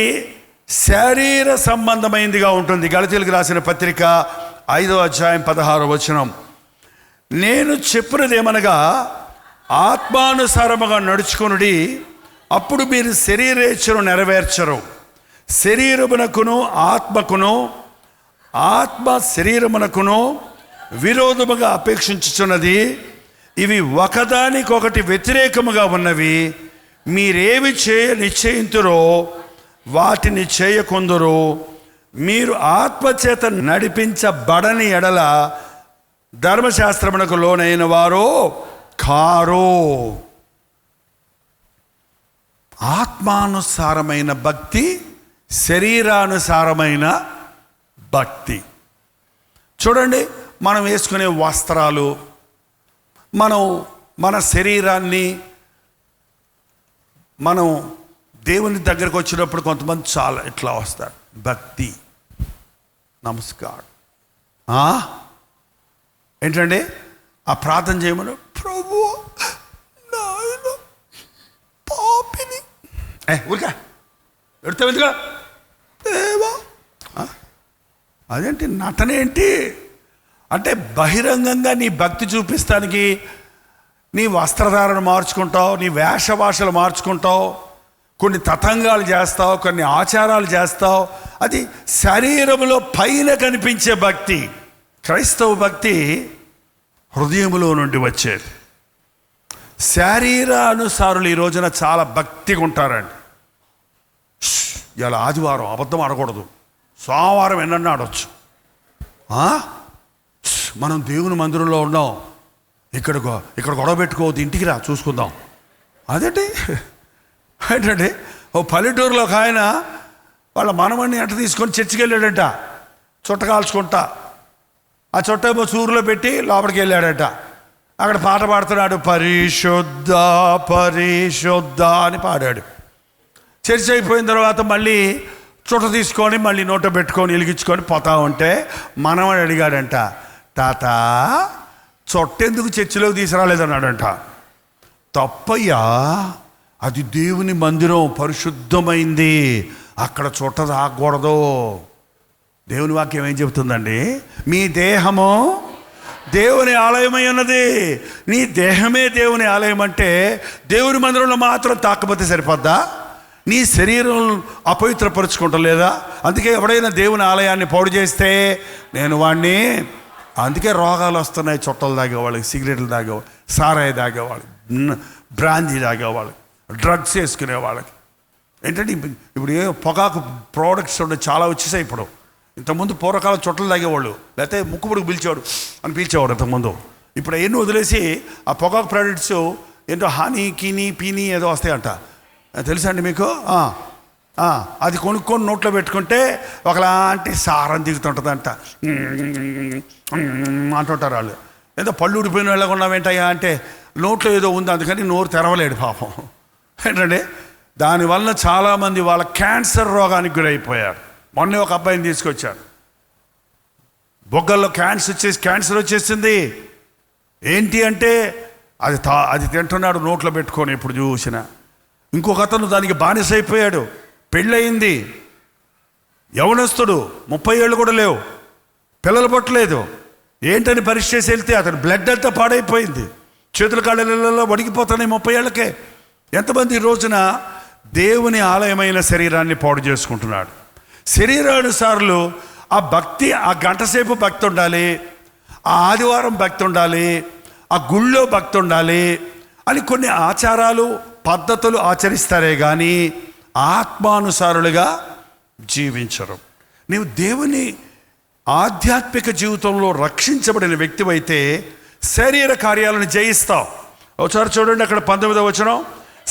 శరీర సంబంధమైనదిగా ఉంటుంది. గలతీయులకు రాసిన పత్రిక 5వ అధ్యాయం 16వ వచనం, నేను చెప్పినదేమనగా ఆత్మానుసారముగా నడుచుకొనుడి, అప్పుడు మీరు శరీరేచ్ఛను నెరవేర్చరు. శరీరమునకును ఆత్మకును, ఆత్మ శరీరమునకును విరోధముగా అపేక్షించుచున్నది. ఇవి ఒకదానికొకటి వ్యతిరేకముగా ఉన్నవి. మీరేమి నిశ్చయింతురో వాటిని చేయకొందురు. మీరు ఆత్మచేత నడిపించబడని ఎడల ధర్మశాస్త్రమునకు లోనైన వారు కారు. ఆత్మానుసారమైన భక్తి, శరీరానుసారమైన భక్తి. చూడండి, మనం వేసుకునే వస్త్రాలు, మన శరీరాన్ని మనం దేవుని దగ్గరకు వచ్చినప్పుడు కొంతమంది చాలా ఇట్లా వస్తారు. భక్తి, నమస్కారం. ఏంటండి ఆ ప్రార్థన చేయమని, ప్రభు నాయన పాపిని ఊరికా ఎడతావుగా దేవా. అదేంటి నటనేంటి అంటే, బహిరంగంగా నీ భక్తి చూపిస్తానికి నీ వస్త్రధారణ మార్చుకుంటావు, నీ వేషభాషలు మార్చుకుంటావు, కొన్ని తతంగాలు చేస్తావు, కొన్ని ఆచారాలు చేస్తావు. అది శరీరంలో పైన కనిపించే భక్తి. క్రైస్తవ భక్తి హృదయంలో నుండి వచ్చేది. శరీరానుసారులు ఈ రోజున చాలా భక్తిగా ఉంటారండి. ఇలా ఆదివారం అబద్ధం ఆడకూడదు, సోమవారం ఎన్నన్నా ఆడవచ్చు. మనం దేవుని మందిరంలో ఉన్నాం, ఇక్కడ గొడవ పెట్టుకోవద్దు, ఇంటికి రా చూసుకుందాం. అదేంటి ఏంటంటే, ఓ పల్లెటూరులో ఒక ఆయన వాళ్ళ మనవడిని ఎంట తీసుకొని చర్చికి వెళ్ళాడట, చుట్ట కాల్చుకుంటా. ఆ చుట్ట చూరులో పెట్టి లోపలికి వెళ్ళాడట. అక్కడ పాట పాడుతున్నాడు, పరిశుద్ధ పరిశుద్ధ అని పాడాడు. చర్చ్ అయిపోయిన తర్వాత మళ్ళీ చుట్ట తీసుకొని మళ్ళీ నోట పెట్టుకొని వెలిగించుకొని పోతా ఉంటే మనవడు అడిగాడంట, తాత చుట్టెందుకు చర్చిలోకి తీసుకురాలేదన్నాడంట. తప్పయ్యా, అది దేవుని మందిరం, పరిశుద్ధమైంది, అక్కడ చుట్ట తాగకూడదు. దేవుని వాక్యం ఏం చెబుతుందండి? మీ దేహము దేవుని ఆలయమై ఉన్నది. నీ దేహమే దేవుని ఆలయం అంటే దేవుని మందిరంలో మాత్రం తాకపోతే సరిపోద్దా? నీ శరీరం అపవిత్రపరుచుకుంటా లేదా? అందుకే ఎవడైనా దేవుని ఆలయాన్ని పాడు చేస్తే నేను వాడిని, అందుకే రోగాలు వస్తున్నాయి. చుట్టలు తాగేవాళ్ళకి, సిగరెట్లు తాగేవాళ్ళు, సారాయి తాగేవాళ్ళు, బ్రాందీ తాగేవాళ్ళు, డ్రగ్స్ వేసుకునే వాళ్ళకి. ఏంటంటే ఇప్పుడు ఏ పొగాకు ప్రోడక్ట్స్ ఉండే చాలా వచ్చేసాయి. ఇప్పుడు ఇంతకుముందు పూర్వకాలం చుట్టలు తాగేవాళ్ళు, లేకపోతే ముక్కుపుడుకు పీల్చేవాడు ఇంతకుముందు. ఇప్పుడు ఎన్ని వదిలేసి ఆ పొగాకు ప్రోడక్ట్స్ ఏంటో హాని కీని పీని ఏదో వస్తాయంట, తెలుసా అండి మీకు? అది కొనుక్కొని నోట్లో పెట్టుకుంటే ఒకలాంటి సారం దిగుతుంటుందంట అంటుంటారు వాళ్ళు. ఏదో పళ్ళు ఊడిపోయిన వెళ్ళగా ఉన్నావేంటయ్యా అంటే నోట్లో ఏదో ఉంది, అందుకని నోరు తెరవలేడు పాపం. ఏంటంటే దానివల్ల చాలామంది వాళ్ళ క్యాన్సర్ రోగానికి గురైపోయారు. మొన్నే ఒక అబ్బాయిని తీసుకొచ్చారు, బొగ్గల్లో క్యాన్సర్ వచ్చేసింది. ఏంటి అంటే అది తింటున్నాడు నోట్లో పెట్టుకొని ఎప్పుడు చూసినా. ఇంకొక అతను దానికి బానిసైపోయాడు, పెళ్ళయింది, యవనస్తుడు, 30 ఏళ్ళు కూడా లేవు, పిల్లలు పుట్టలేదు. ఏంటని పరీక్ష చేసి వెళ్తే అతను బ్లడ్ అంతా పాడైపోయింది, చేతుల కాళ్ళలో వడికిపోతున్నాయి 30 ఏళ్ళకే. ఎంతమంది ఈ రోజున దేవుని ఆలయమైన శరీరాన్ని పాడు చేసుకుంటున్నాడు. శరీరానుసారులు ఆ భక్తి, ఆ గంటసేపు భక్తి ఉండాలి, ఆ ఆదివారం భక్తి ఉండాలి, ఆ గుళ్ళో భక్తి ఉండాలి అని కొన్ని ఆచారాలు పద్ధతులు ఆచరిస్తారే కానీ ఆత్మానుసారులుగా జీవించరు. నీవు దేవుని ఆధ్యాత్మిక జీవితంలో రక్షించబడిన వ్యక్తివైతే శరీర కార్యాలను జయిస్తావు. ఒకసారి చూడండి, అక్కడ 19వ వచనం,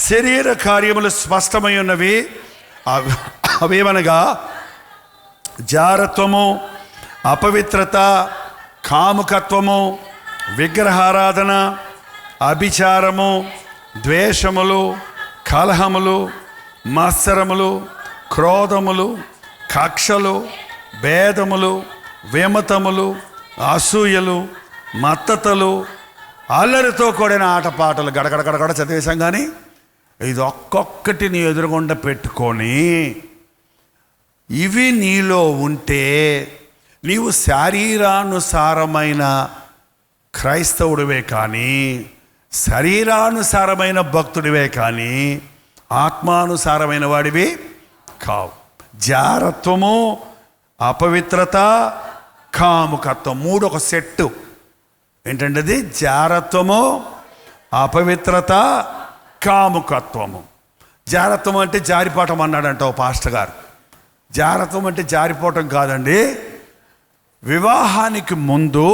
శరీర కార్యములు స్పష్టమై ఉన్నవి, అవేమనగా జారత్వము, అపవిత్రత, కాముకత్వము, విగ్రహారాధన, అభిచారము, ద్వేషములు, కలహములు, మత్సరములు, క్రోధములు, కక్షలు, భేదములు, విమతములు, అసూయలు, మత్తతలు, అల్లరితో కూడిన ఆటపాటలు గడగడ గడగడ చదివేశాం. కానీ ఇది ఒక్కొక్కటి నీ ఎదురుగుండా పెట్టుకొని ఇవి నీలో ఉంటే నీవు శారీరానుసారమైన క్రైస్తవుడివే కానీ శరీరానుసారమైన భక్తుడివే కానీ ఆత్మానుసారమైన వాడివి కావు. జారత్వము, అపవిత్రత, కాముకత్వం, మూడు ఒక సెట్టు. ఏంటంటే అది జారత్వము, అపవిత్రత, కాముకత్వము. జారత్వం అంటే జారిపోవటం అన్నాడంట ఓ పాస్టర్ గారు. జారత్వం అంటే జారిపోవటం కాదండి. వివాహానికి ముందు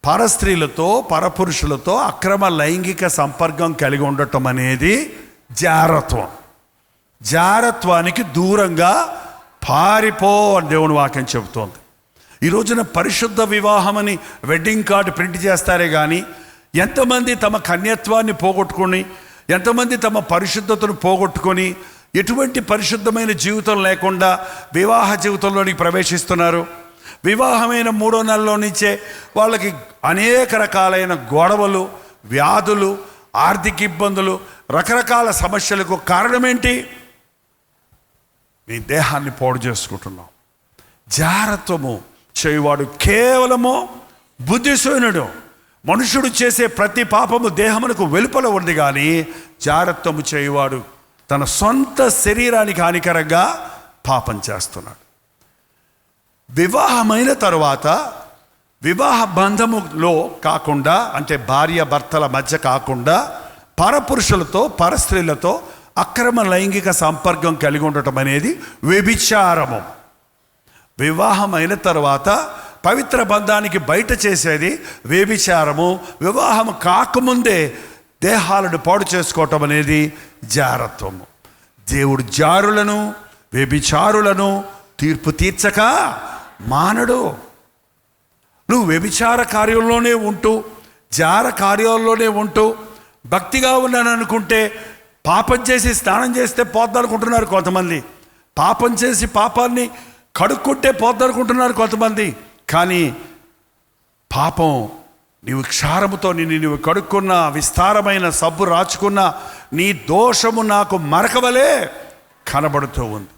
పరస్త్రీలతో పరపురుషులతో అక్రమ లైంగిక సంపర్కం కలిగి ఉండటం అనేది జారత్వం. జారత్వానికి దూరంగా పారిపో అని దేవుని వాక్యం చెబుతోంది. ఈ రోజున పరిశుద్ధ వివాహమని వెడ్డింగ్ కార్డు ప్రింట్ చేస్తారే కానీ ఎంతమంది తమ కన్యత్వాన్ని పోగొట్టుకొని, ఎంతమంది తమ పరిశుద్ధతను పోగొట్టుకొని ఎటువంటి పరిశుద్ధమైన జీవితం లేకుండా వివాహ జీవితంలోనికి ప్రవేశిస్తున్నారు. వివాహమైన 3వ నెలలో నుంచే వాళ్ళకి అనేక రకాలైన గొడవలు, వ్యాధులు, ఆర్థిక ఇబ్బందులు, రకరకాల సమస్యలకు కారణం ఏంటి? నీ దేహాన్ని పాడు చేసుకుంటున్నాం. జారత్వము చేయువాడు కేవలము బుద్ధిశూన్యుడు. మనుషుడు చేసే ప్రతి పాపము దేహమునకు వెలుపల ఉంది, కానీ జారత్వము చేయువాడు తన సొంత శరీరానికి హానికరంగా పాపం చేస్తున్నాడు. వివాహమైన తరువాత వివాహ బంధములో కాకుండా, అంటే భార్య భర్తల మధ్య కాకుండా పరపురుషులతో పరస్త్రీలతో అక్రమ లైంగిక సంపర్కం కలిగి ఉండటం అనేది వ్యభిచారము. వివాహమైన తర్వాత పవిత్ర బంధానికి బయట చేసేది వ్యభిచారము. వివాహం కాకముందే దేహాలను పాడు చేసుకోవటం అనేది జారత్వము. దేవుడు జారులను, వ్యభిచారులను తీర్పు తీర్చక మానడు. నువ్వు వ్యభిచార కార్యంలోనే ఉంటూ, జార కార్యాల్లోనే ఉంటూ భక్తిగా ఉన్నాను అనుకుంటే, పాపం చేసి స్నానం చేస్తే పోద్దనుకుంటున్నారు కొంతమంది, పాపం చేసి పాపాన్ని కడుక్కుంటే పోద్దనుకుంటున్నారు కొంతమంది. కానీ పాపం నీవు క్షారముతో నీవు కడుక్కున్న, విస్తారమైన సబ్బు రాచుకున్న నీ దోషము నాకు మరకవలే కనబడుతూ ఉంది.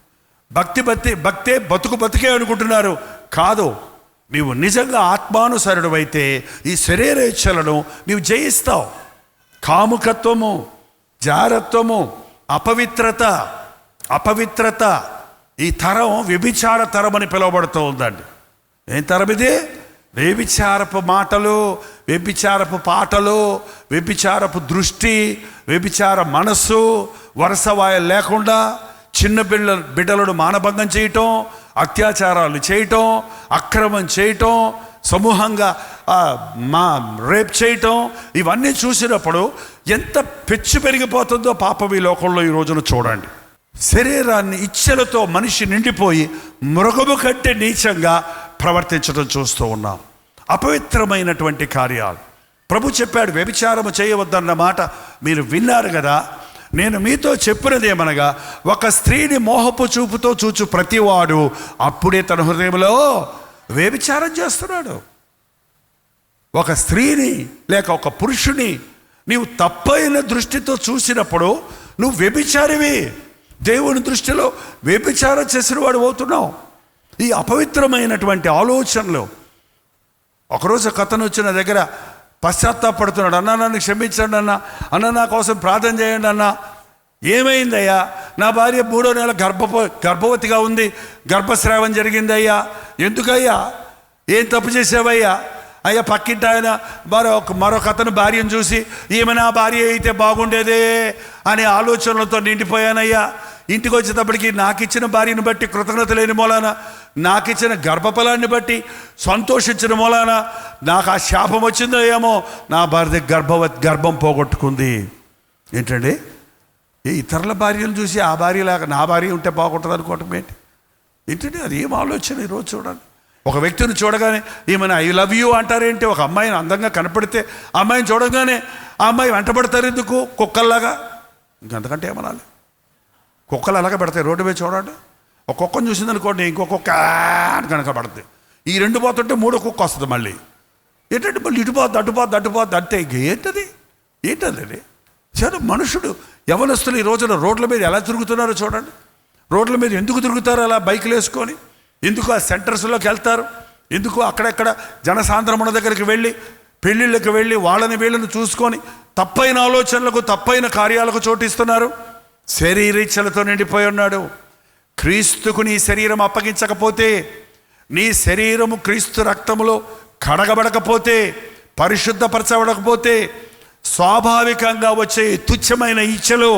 భక్తే బతుకే అనుకుంటున్నారు. కాదు, నీవు నిజంగా ఆత్మానుసరుడు అయితే ఈ శరీర ఇచ్చలను నీవు జయిస్తావు. కాముకత్వము, జారత్వము, అపవిత్రత ఈ తరం వ్యభిచార తరం అని పిలువబడుతూ ఉందండి. ఏం తరం ఇది? వ్యభిచారపు మాటలు, వ్యభిచారపు పాటలు, వ్యభిచారపు దృష్టి, వ్యభిచార మనస్సు, వరసవాయలు లేకుండా చిన్న బిడ్డలను మానభంగం చేయటం, అత్యాచారాలు చేయటం, అక్రమం చేయటం, సమూహంగా రేప్ చేయటం, ఇవన్నీ చూసినప్పుడు ఎంత పెచ్చు పెరిగిపోతుందో పాపం ఈ లోకంలో ఈ రోజున చూడండి. శరీరాన్ని ఇచ్చలతో మనిషి నిండిపోయి మృగము కంటే నీచంగా ప్రవర్తించడం చూస్తూ ఉన్నాం. అపవిత్రమైనటువంటి కార్యాలు. ప్రభు చెప్పాడు వ్యభిచారము చేయవద్దన్న మాట మీరు విన్నారు కదా. నేను మీతో చెప్పినదేమనగా, ఒక స్త్రీని మోహపు చూపుతో చూచు ప్రతివాడు అప్పుడే తన హృదయంలో వ్యభిచారం చేస్తున్నాడు. ఒక స్త్రీని లేక ఒక పురుషుని నీవు తప్పైన దృష్టితో చూసినప్పుడు నువ్వు వ్యభిచారివి. దేవుని దృష్టిలో వ్యభిచారం చేసిన వాడు అవుతున్నావు. ఈ అపవిత్రమైనటువంటి ఆలోచనలు. ఒకరోజు కథను వచ్చిన దగ్గర పశ్చాత్తాపడుతున్నాడు. అన్నా నన్ను క్షమించండి అన్న నా కోసం ప్రార్థన చేయండి అన్న. ఏమైందయ్యా? నా భార్య 3వ నెల గర్భవతిగా ఉంది, గర్భస్రావం జరిగింది అయ్యా. ఎందుకయ్యా? ఏం తప్పు చేసావయ్యా? అయ్యా పక్కింటి ఆయన మరొక అతను భార్యను చూసి ఈమె నా భార్య అయితే బాగుండేదే అనే ఆలోచనలతో నిండిపోయానయ్యా. ఇంటికి వచ్చేటప్పటికి నాకు ఇచ్చిన భార్యను బట్టి కృతజ్ఞత లేని మూలాన, నాకు ఇచ్చిన గర్భఫలాన్ని బట్టి సంతోషించిన మూలాన నాకు ఆ శాపం వచ్చిందో ఏమో, నా భార్య గర్భం పోగొట్టుకుంది. ఏంటండి? ఈ ఇతరుల భార్యను చూసి ఆ భార్యలాగా నా భార్య ఉంటే బాగుంటుంది అనుకోవటం ఏంటండి? అది ఏం ఆలోచన ఈరోజు చూడండి. ఒక వ్యక్తిని చూడగానే ఈమెను ఐ లవ్ యూ అంటారేంటి? ఒక అమ్మాయిని అందంగా కనపడితే ఆ అమ్మాయిని చూడగానే ఆ అమ్మాయి వెంటబడతారు ఎందుకు? కుక్కల్లాగా. ఇంకంతకంటే ఏమనాలి? కుక్కలు అలాగే పెడతాయి రోడ్డు మీద చూడండి. ఒక కుక్కను చూసిందనుకోండి, ఇంకో కుక్క అని కనుక పడుతుంది. ఈ 2 పోతుంటే 3వ కుక్క వస్తుంది మళ్ళీ. ఏంటంటే మళ్ళీ అటుపోద్ది అంటే ఇంక ఏంటది సరే మనుషుడు యవనస్తులు ఈ రోజున రోడ్ల మీద ఎలా తిరుగుతున్నారో చూడండి. రోడ్ల మీద ఎందుకు తిరుగుతారు అలా బైకులు వేసుకొని? ఎందుకు ఆ సెంటర్స్లోకి వెళ్తారు? ఎందుకు అక్కడెక్కడ జనసాంద్రముల దగ్గరికి వెళ్ళి పెళ్ళిళ్ళకి వెళ్ళి వాళ్ళని వీళ్ళని చూసుకొని తప్పైన ఆలోచనలకు తప్పైన కార్యాలకు చోటిస్తున్నారు? శరీరీచ్ఛలతో నిండిపోయి ఉన్నాడు. క్రీస్తుకు నీ శరీరం అప్పగించకపోతే, నీ శరీరము క్రీస్తు రక్తములో కడగబడకపోతే, పరిశుద్ధపరచబడకపోతే, స్వాభావికంగా వచ్చే తుచ్చమైన ఇచ్చలు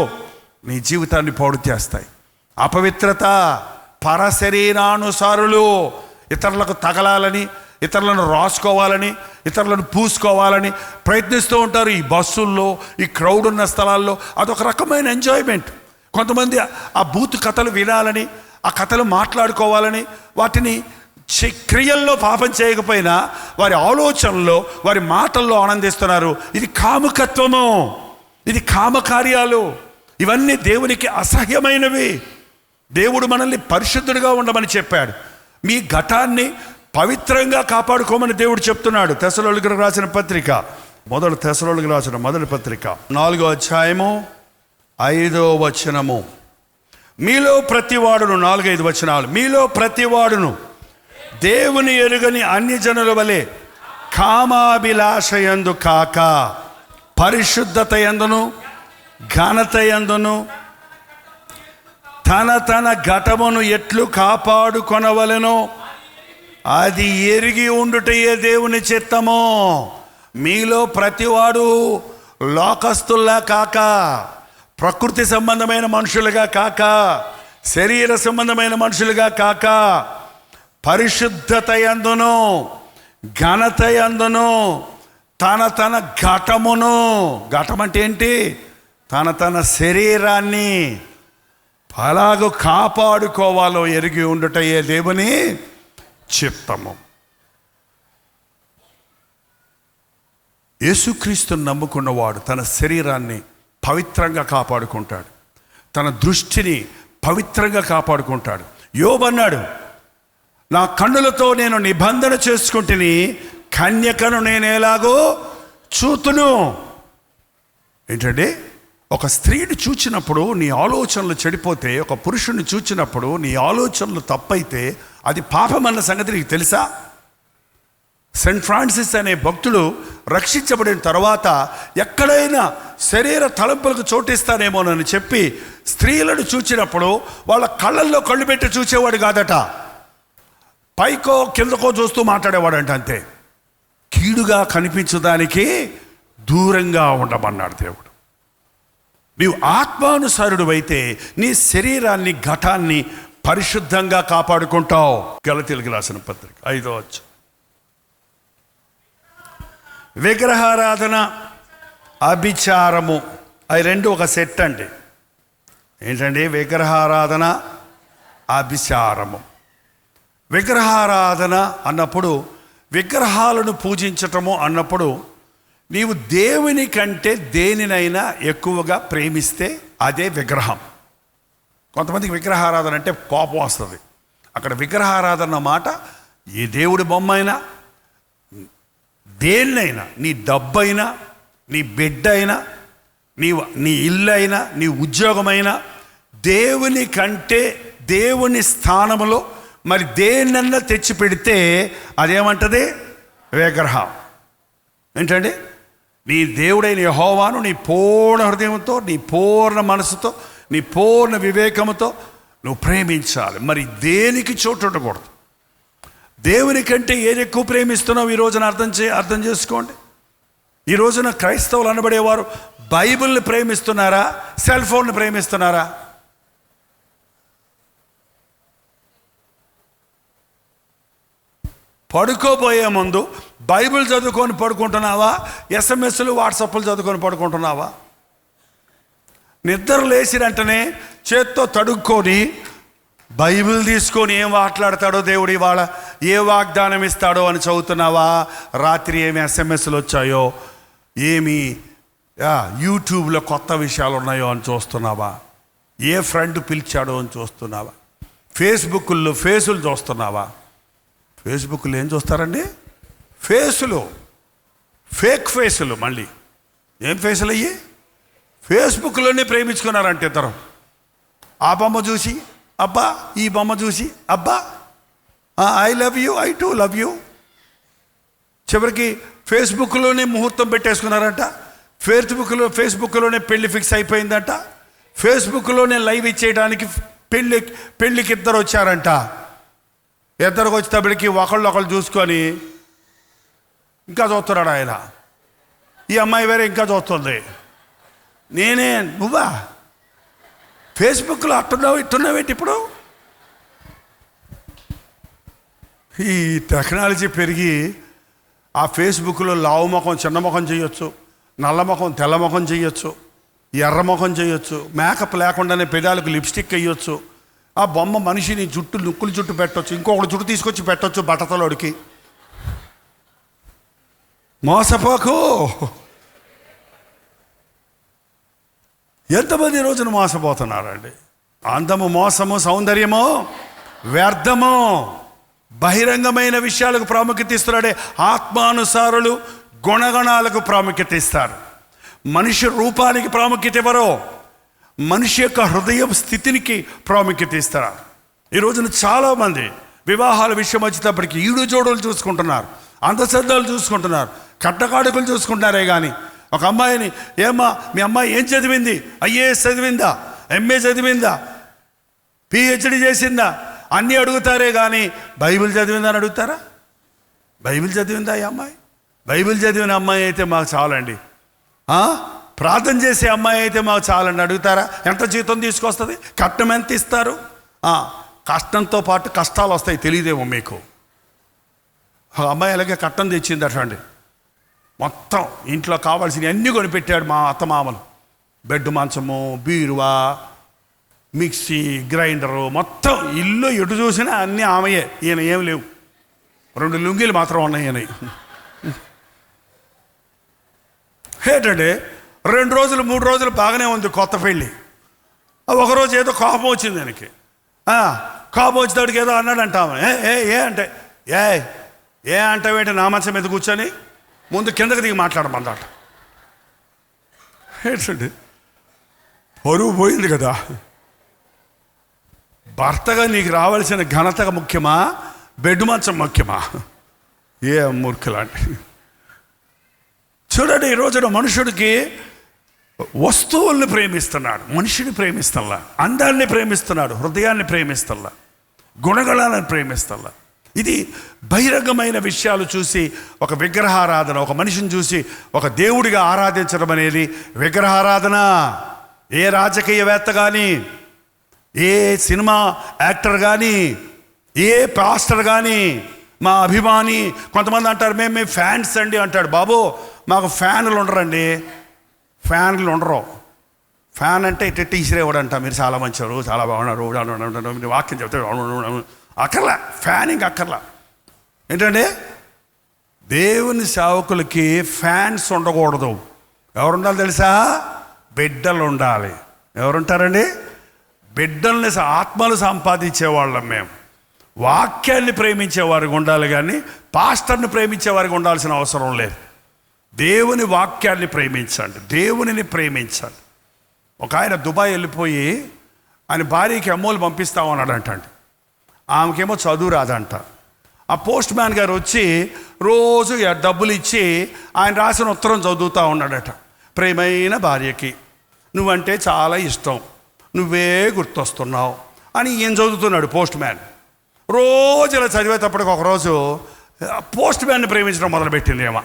నీ జీవితాన్ని పాడు చేస్తాయి. అపవిత్రత, పరశరీరానుసారులు, ఇతరులకు తగలాలని, ఇతరులను రాసుకోవాలని, ఇతరులను పూసుకోవాలని ప్రయత్నిస్తూ ఉంటారు. ఈ బస్సుల్లో, ఈ క్రౌడ్ ఉన్న స్థలాల్లో అదొక రకమైన ఎంజాయ్మెంట్. కొంతమంది ఆ బూత్ కథలు వినాలని, ఆ కథలు మాట్లాడుకోవాలని, వాటిని క్రియల్లో పాపం చేయకపోయినా వారి ఆలోచనలో, వారి మాటల్లో ఆనందిస్తున్నారు. ఇది కాముకత్వము, ఇది కామకార్యాలు. ఇవన్నీ దేవునికి అసహ్యమైనవి. దేవుడు మనల్ని పరిశుద్ధుడిగా ఉండమని చెప్పాడు. మీ ఘటాన్ని పవిత్రంగా కాపాడుకోమని దేవుడు చెప్తున్నాడు. తెస్సలోనికీయులకు రాసిన పత్రిక, తెస్సలోనికీయులకు రాసిన మొదటి పత్రిక 4వ అధ్యాయము 5వ వచనము. మీలో ప్రతివాడును, 4-5 వచనాలు. మీలో ప్రతివాడును దేవుని ఎరుగని అన్యజనుల వలె కామాభిలాషయందు కాక పరిశుద్ధత యందును ఘనత యందును తన ఘటమును ఎట్లు కాపాడుకొనవలెనో అది ఎరిగి ఉండుటయే దేవుని చిత్తము. మీలో ప్రతివాడు లోకస్తుల్లా కాక, ప్రకృతి సంబంధమైన మనుషులుగా కాక, శరీర సంబంధమైన మనుషులుగా కాక, పరిశుద్ధత యందును ఘనత యందును తన ఘటమును, ఘటం అంటే ఏంటి? తన శరీరాన్ని అలాగూ కాపాడుకోవాలో ఎరిగి ఉండుటయే దేవుని చిత్తము. యేసుక్రీస్తుని నమ్ముకున్నవాడు తన శరీరాన్ని పవిత్రంగా కాపాడుకుంటాడు, తన దృష్టిని పవిత్రంగా కాపాడుకుంటాడు. యోబు అన్నాడు, నా కన్నులతో నేను నిబంధన చేసుకుంటుని, కన్యకను నేను ఎలాగో చూతును. ఏంటంటే ఒక స్త్రీని చూచినప్పుడు నీ ఆలోచనలు చెడిపోతే, ఒక పురుషుణ్ణి చూచినప్పుడు నీ ఆలోచనలు తప్పైతే అది పాపం అన్న సంగతి నీకు తెలుసా? సెయింట్ ఫ్రాన్సిస్ అనే భక్తుడు రక్షించబడిన తర్వాత ఎక్కడైనా శరీర తలంపులకు చోటిస్తానేమోనని చెప్పి స్త్రీలను చూచినప్పుడు వాళ్ళ కళ్ళల్లో కళ్ళు పెట్టి చూసేవాడు కాదట, పైకో కిందకో చూస్తూ మాట్లాడేవాడంట. అంతే. కీడుగా కనిపించడానికి దూరంగా ఉండమన్నాడు దేవుడు. నీవు ఆత్మానుసారుడు అయితే నీ శరీరాన్ని, ఘటాన్ని పరిశుద్ధంగా కాపాడుకుంటావు. గలతీయులకు రాసిన పత్రిక 5వ అధ్యాయం. విగ్రహారాధన, అభిచారము, అవి రెండు ఒక సెట్ అండి. ఏంటండి? విగ్రహారాధన, అభిచారము. విగ్రహారాధన అన్నప్పుడు, విగ్రహాలను పూజించటము అన్నప్పుడు, నీవు దేవుని కంటే దేనినైనా ఎక్కువగా ప్రేమిస్తే అదే విగ్రహం. కొంతమందికి విగ్రహారాధన అంటే కోపం వస్తుంది. అక్కడ విగ్రహారాధన మాట ఏ దేవుడి బొమ్మ అయినా, దేన్నైనా, నీ డబ్బైనా, నీ బిడ్డ అయినా, నీ ఇల్లు అయినా, నీ ఉద్యోగమైనా, దేవుని కంటే దేవుని స్థానంలో మరి దేన్నన్నా తెచ్చి పెడితే అదేమంటది? విగ్రహం. ఏంటండి? నీ దేవుడైన యెహోవాను నీ పూర్ణ హృదయంతో, నీ పూర్ణ మనసుతో, నీ పూర్ణ వివేకముతో నువ్వు ప్రేమించాలి. మరి దేనికి చోటు ఉండకూడదు. దేవుని కంటే ఏది ఎక్కువ ప్రేమిస్తున్నావు ఈ రోజున అర్థం చేసుకోండి. ఈ రోజున క్రైస్తవులు అనబడేవారు బైబిల్ని ప్రేమిస్తున్నారా, సెల్ ఫోన్ని ప్రేమిస్తున్నారా? పడుకోబోయే ముందు బైబిల్ చదువుకొని పడుకుంటున్నావా, ఎస్ఎంఎస్లు వాట్సాప్లు చదువుకొని పడుకుంటున్నావా? నిద్ర లేచిన వెంటనే చేత్తో తడుక్కొని బైబిల్ తీసుకొని ఏం మాట్లాడతాడో దేవుడు ఇవాళ, ఏ వాగ్దానం ఇస్తాడో అని చదువుతున్నావా? రాత్రి ఏమి ఎస్ఎంఎస్లు వచ్చాయో, ఏమి యూట్యూబ్లో కొత్త విషయాలు ఉన్నాయో అని చూస్తున్నావా? ఏ ఫ్రెండ్ పిలిచాడో అని చూస్తున్నావా? ఫేస్బుక్లో ఫేసులు చూస్తున్నావా? ఫేస్బుక్లో ఏం చూస్తారండి? ఫేసులు. ఫేక్ ఫేసులు. మళ్ళీ ఏం ఫేసులు అయ్యి? ఫేస్బుక్లోనే ప్రేమించుకున్నారంటే ఇద్దరు. ఆ బొమ్మ చూసి అబ్బా, ఈ బొమ్మ చూసి అబ్బా, I love you, I to love you. చివరికి ఫేస్బుక్లోనే ముహూర్తం పెట్టేసుకున్నారంట. ఫేస్బుక్లోనే పెళ్లి ఫిక్స్ అయిపోయిందంట. ఫేస్బుక్లోనే లైవ్ ఇచ్చేయడానికి పెళ్ళికి ఇద్దరు వచ్చారంట. ఇద్దరికి వచ్చేటప్పటికి ఒకళ్ళు చూసుకొని ఇంకా చూస్తున్నాడు ఆయన. ఈ అమ్మాయి వేరే ఇంకా చూస్తుంది. నేనే, నువ్వా ఫేస్బుక్లో ఇట్టున్నావేంటి ఇప్పుడు? ఈ టెక్నాలజీ పెరిగి ఆ ఫేస్బుక్లో లావు ముఖం చిన్న ముఖం చేయొచ్చు, నల్ల ముఖం తెల్ల ముఖం చేయొచ్చు, ఎర్ర ముఖం చేయొచ్చు, మేకప్ లేకుండానే పెదాలకు లిప్స్టిక్ వేయొచ్చు. ఆ బొమ్మ మనిషిని నుక్కులు జుట్టు పెట్టొచ్చు, ఇంకొకటి జుట్టు తీసుకొచ్చి పెట్టొచ్చు బట్టతలోడికి. మోసపోకు. ఎంతమంది రోజున మోసపోతున్నారండి. అందము మోసము, సౌందర్యము వ్యర్థము. బహిరంగమైన విషయాలకు ప్రాముఖ్యత ఇస్తున్నాడే. ఆత్మానుసారులు గుణగణాలకు ప్రాముఖ్యత ఇస్తారు. మనిషి రూపానికి ప్రాముఖ్యత ఇవ్వరు, మనిషి యొక్క హృదయ స్థితికి ప్రాముఖ్యత ఇస్తారు. ఈ రోజున చాలామంది వివాహాల విషయం వచ్చేటప్పటికి ఈడు జోడులు చూసుకుంటున్నారు, అందశ్రద్ధలు చూసుకుంటున్నారు, కట్టకాడుకులు చూసుకుంటున్నారే కానీ ఒక అమ్మాయిని, ఏమ్మా మీ అమ్మాయి ఏం చదివింది? ఐఏఎస్ చదివిందా? ఎంఏ చదివిందా? పిహెచ్డి చేసిందా? అన్నీ అడుగుతారే కానీ బైబిల్ చదివిందా అని అడుగుతారా? బైబిల్ చదివిందా ఈ అమ్మాయి? బైబిల్ చదివిన అమ్మాయి అయితే మాకు చాలండి, ప్రార్థన చేసే అమ్మాయి అయితే మాకు చాలండి అడుగుతారా? ఎంత జీతం తీసుకొస్తుంది? కట్నం ఎంత ఇస్తారు? కష్టంతో పాటు కష్టాలు వస్తాయి, తెలియదేమో మీకు. అమ్మాయి అలాగే కట్నం తెచ్చిందట అండి. మొత్తం ఇంట్లో కావాల్సినవి అన్నీ కొనిపెట్టాడు మా అత్తమామలు. బెడ్ మంచము, బీరువా, మిక్సీ, గ్రైండరు, మొత్తం ఇల్లు ఎటు చూసినా అన్నీ ఆమెయే. ఈయన ఏం లేవు, 2 లుంగీలు మాత్రం ఉన్నాయి ఈయన. ఏంటంటే 2 రోజులు 3 రోజులు బాగానే ఉంది కొత్త పెళ్ళి. ఒకరోజు ఏదో కోపం వచ్చింది ఆయనకి. కోపం వచ్చేటప్పటికి ఏదో అన్నాడంట. ఏ అంటే ఏ అంటావేంటి నా మంచం మీద కూర్చొని? ముందు కిందకి దిగి మాట్లాడమందట. ఏంటండి పరువు పోయింది కదా. భర్తగా నీకు రావాల్సిన ఘనత ముఖ్యమా, బెడ్ మంచం ముఖ్యమా? ఏ మూర్ఖులాంటి. చూడండి, ఈ రోజున మనుషుడికి వస్తువుల్ని ప్రేమిస్తున్నాడు, మనిషిని ప్రేమిస్తల్లా, అందాన్ని ప్రేమిస్తున్నాడు, హృదయాన్ని ప్రేమిస్తల్లా, గుణగణాలను ప్రేమిస్తల్లా. ఇది బహిరంగమైన విషయాలు చూసి ఒక విగ్రహారాధన, ఒక మనిషిని చూసి ఒక దేవుడిగా ఆరాధించడం అనేది విగ్రహారాధన. ఏ రాజకీయవేత్త కానీ, ఏ సినిమా యాక్టర్ కానీ, ఏ పాస్టర్ కానీ, మా అభిమాని, కొంతమంది అంటారు మేము ఫ్యాన్స్ అండి అంటాడు. బాబు మాకు ఫ్యాన్లు ఉండరండి, ఫ్యాన్లు ఉండరు. ఫ్యాన్ అంటే ఇట్ట టీసిరేవాడు అంట, మీరు చాలా మంచివారు, చాలా బాగున్నారు, మీరు వాక్యం చెప్తారు, అక్కర్లా ఫ్యానింగ్ అక్కర్లా. ఏంటంటే దేవుని సేవకులకి ఫ్యాన్స్ ఉండకూడదు. ఎవరుండాలి తెలుసా? బిడ్డలు ఉండాలి. ఎవరుంటారండి? బిడ్డల్ని, ఆత్మలు సంపాదించేవాళ్ళం మేము. వాక్యాన్ని ప్రేమించేవారికి ఉండాలి కానీ పాస్టర్ని ప్రేమించేవారికి ఉండాల్సిన అవసరం లేదు. దేవుని వాక్యాన్ని ప్రేమించండి, దేవునిని ప్రేమించండి. ఒక ఆయన దుబాయ్ వెళ్ళిపోయి ఆయన భార్యకి అమ్మోలు పంపిస్తామన్నాడంటండి. ఆమెకేమో చదువు రాదంట. ఆ పోస్ట్ మ్యాన్ గారు వచ్చి రోజు డబ్బులు ఇచ్చి ఆయన రాసిన ఉత్తరం చదువుతూ ఉన్నాడట. ప్రేమైన భార్యకి నువ్వంటే చాలా ఇష్టం, నువ్వే గుర్తొస్తున్నావు అని ఈయన చదువుతున్నాడు పోస్ట్ మ్యాన్. రోజు ఇలా చదివేటప్పటికి ఒకరోజు పోస్ట్ మ్యాన్ని ప్రేమించడం మొదలుపెట్టింది ఏమో.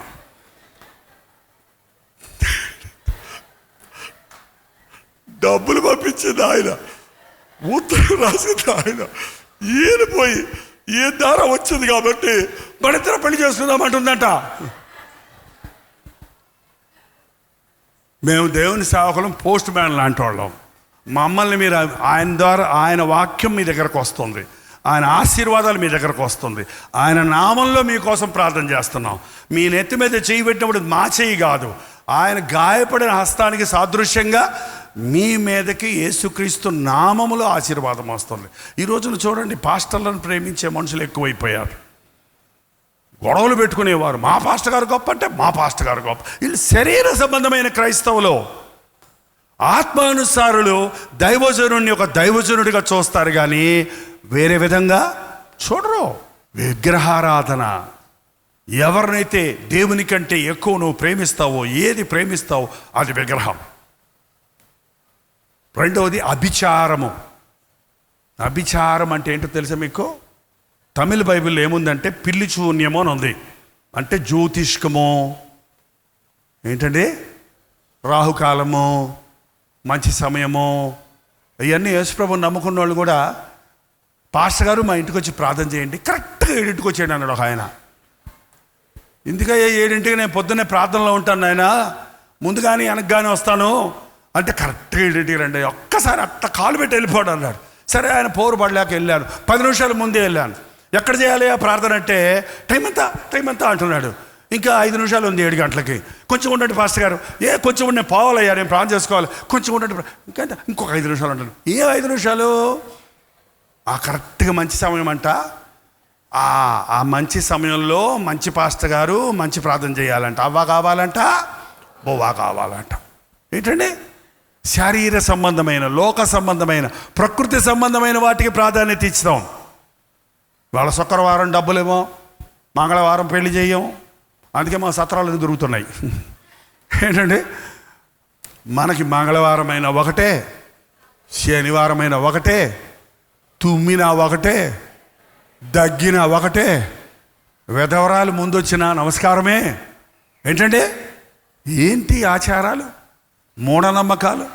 డబ్బులు పంపించింది ఆయన, ఉత్తరం రాసింది ఆయన. ఈయన పోయి ఈ దారా వచ్చింది కాబట్టి మరిద్దరు పెళ్లి చేసుకుందామంటుందంట. మేము దేవుని సేవకులం, పోస్ట్ మ్యాన్ లాంటి వాళ్ళం. మమ్మల్ని మీరు ఆయన ద్వారా, ఆయన వాక్యం మీ దగ్గరకు వస్తుంది, ఆయన ఆశీర్వాదాలు మీ దగ్గరకు వస్తుంది, ఆయన నామంలో మీకోసం ప్రార్థన చేస్తున్నాం. మీ నెత్తి మీద చేయి పెట్టినప్పుడు మా చేయి కాదు, ఆయన గాయపడిన హస్తానికి సాదృశ్యంగా మీ మీదకి యేసుక్రీస్తు నామములో ఆశీర్వాదం వస్తుంది. ఈ రోజున చూడండి, పాస్టర్లను ప్రేమించే మనుషులు ఎక్కువైపోయారు. గొడవలు పెట్టుకునేవారు. మా పాస్టర్ గారు గొప్ప అంటే మా పాస్టర్ గారు గొప్ప. వీళ్ళు శరీర సంబంధమైన క్రైస్తవులు. ఆత్మానుసారులు దైవజనుడిని ఒక దైవజనుడిగా చూస్తారు కానీ వేరే విధంగా చూడరు. విగ్రహారాధన, ఎవరినైతే దేవుని కంటే ఎక్కువ నువ్వు ప్రేమిస్తావో, ఏది ప్రేమిస్తావో అది విగ్రహం. రెండవది అభిచారము. అభిచారం అంటే ఏంటో తెలుసా మీకు? తమిళ బైబిల్లో ఏముందంటే పిల్లి శూన్యము అని ఉంది. అంటే జ్యోతిష్కము, ఏంటండి రాహుకాలము, మంచి సమయము, ఇవన్నీ యేసుప్రభుని నమ్ముకున్న వాళ్ళు కూడా పాస్టర్ గారు మా ఇంటికి వచ్చి ప్రార్థన చేయండి, కరెక్ట్గా 7ంటికి వచ్చాడు అన్నాడు ఒక ఆయన. ఇందుకయ్యా 7ంటికి నేను పొద్దున్నే ప్రార్థనలో ఉంటాను నాయన, ముందు కానీ వెనక్కి కానీ వస్తాను అంటే కరెక్ట్గా 7ంటికి రండి, ఒక్కసారి అట్ట కాలు పెట్టి వెళ్ళిపోవడం అన్నాడు. సరే ఆయన పోరు పడలేక వెళ్ళాను. 10 నిమిషాల ముందే వెళ్ళాను. ఎక్కడ చేయాలి ఆ ప్రార్థన అంటే టైం ఎంత అంటున్నాడు. ఇంకా 5 నిమిషాలు ఉంది 7 గంటలకి. కొంచెం ఉండండి పాస్టర్ గారు, కొంచెం ఉండి నేను పోవాలయ్యా, నేను ప్రార్థన చేసుకోవాలి, కొంచెం ఉండండి. ఇంకొక 5 నిమిషాలు ఉంటాను. 5 నిమిషాలు? ఆ కరెక్ట్గా మంచి సమయం అంట. ఆ మంచి సమయంలో మంచి పాస్టర్ గారు మంచి ప్రార్థన చేయాలంట. అవ్వ కావాలంట, బొవ్వ కావాలంట. ఏంటండి? శారీర సంబంధమైన, లోక సంబంధమైన, ప్రకృతి సంబంధమైన వాటికి ప్రాధాన్యత ఇస్తాం. వాళ్ళ శుక్రవారం డబ్బులేమో, మంగళవారం పెళ్లి చేయం, అందుకే మా సత్రాలు దొరుకుతున్నాయి. ఏంటండి? మనకి మంగళవారమైన ఒకటే, శనివారమైన ఒకటే, తుమ్మినా ఒకటే, దగ్గినా ఒకటే, వెధవరాలు ముందొచ్చిన నమస్కారమే. ఏంటంటే ఏంటి ఆచారాలు, మూఢనమ్మకాలు?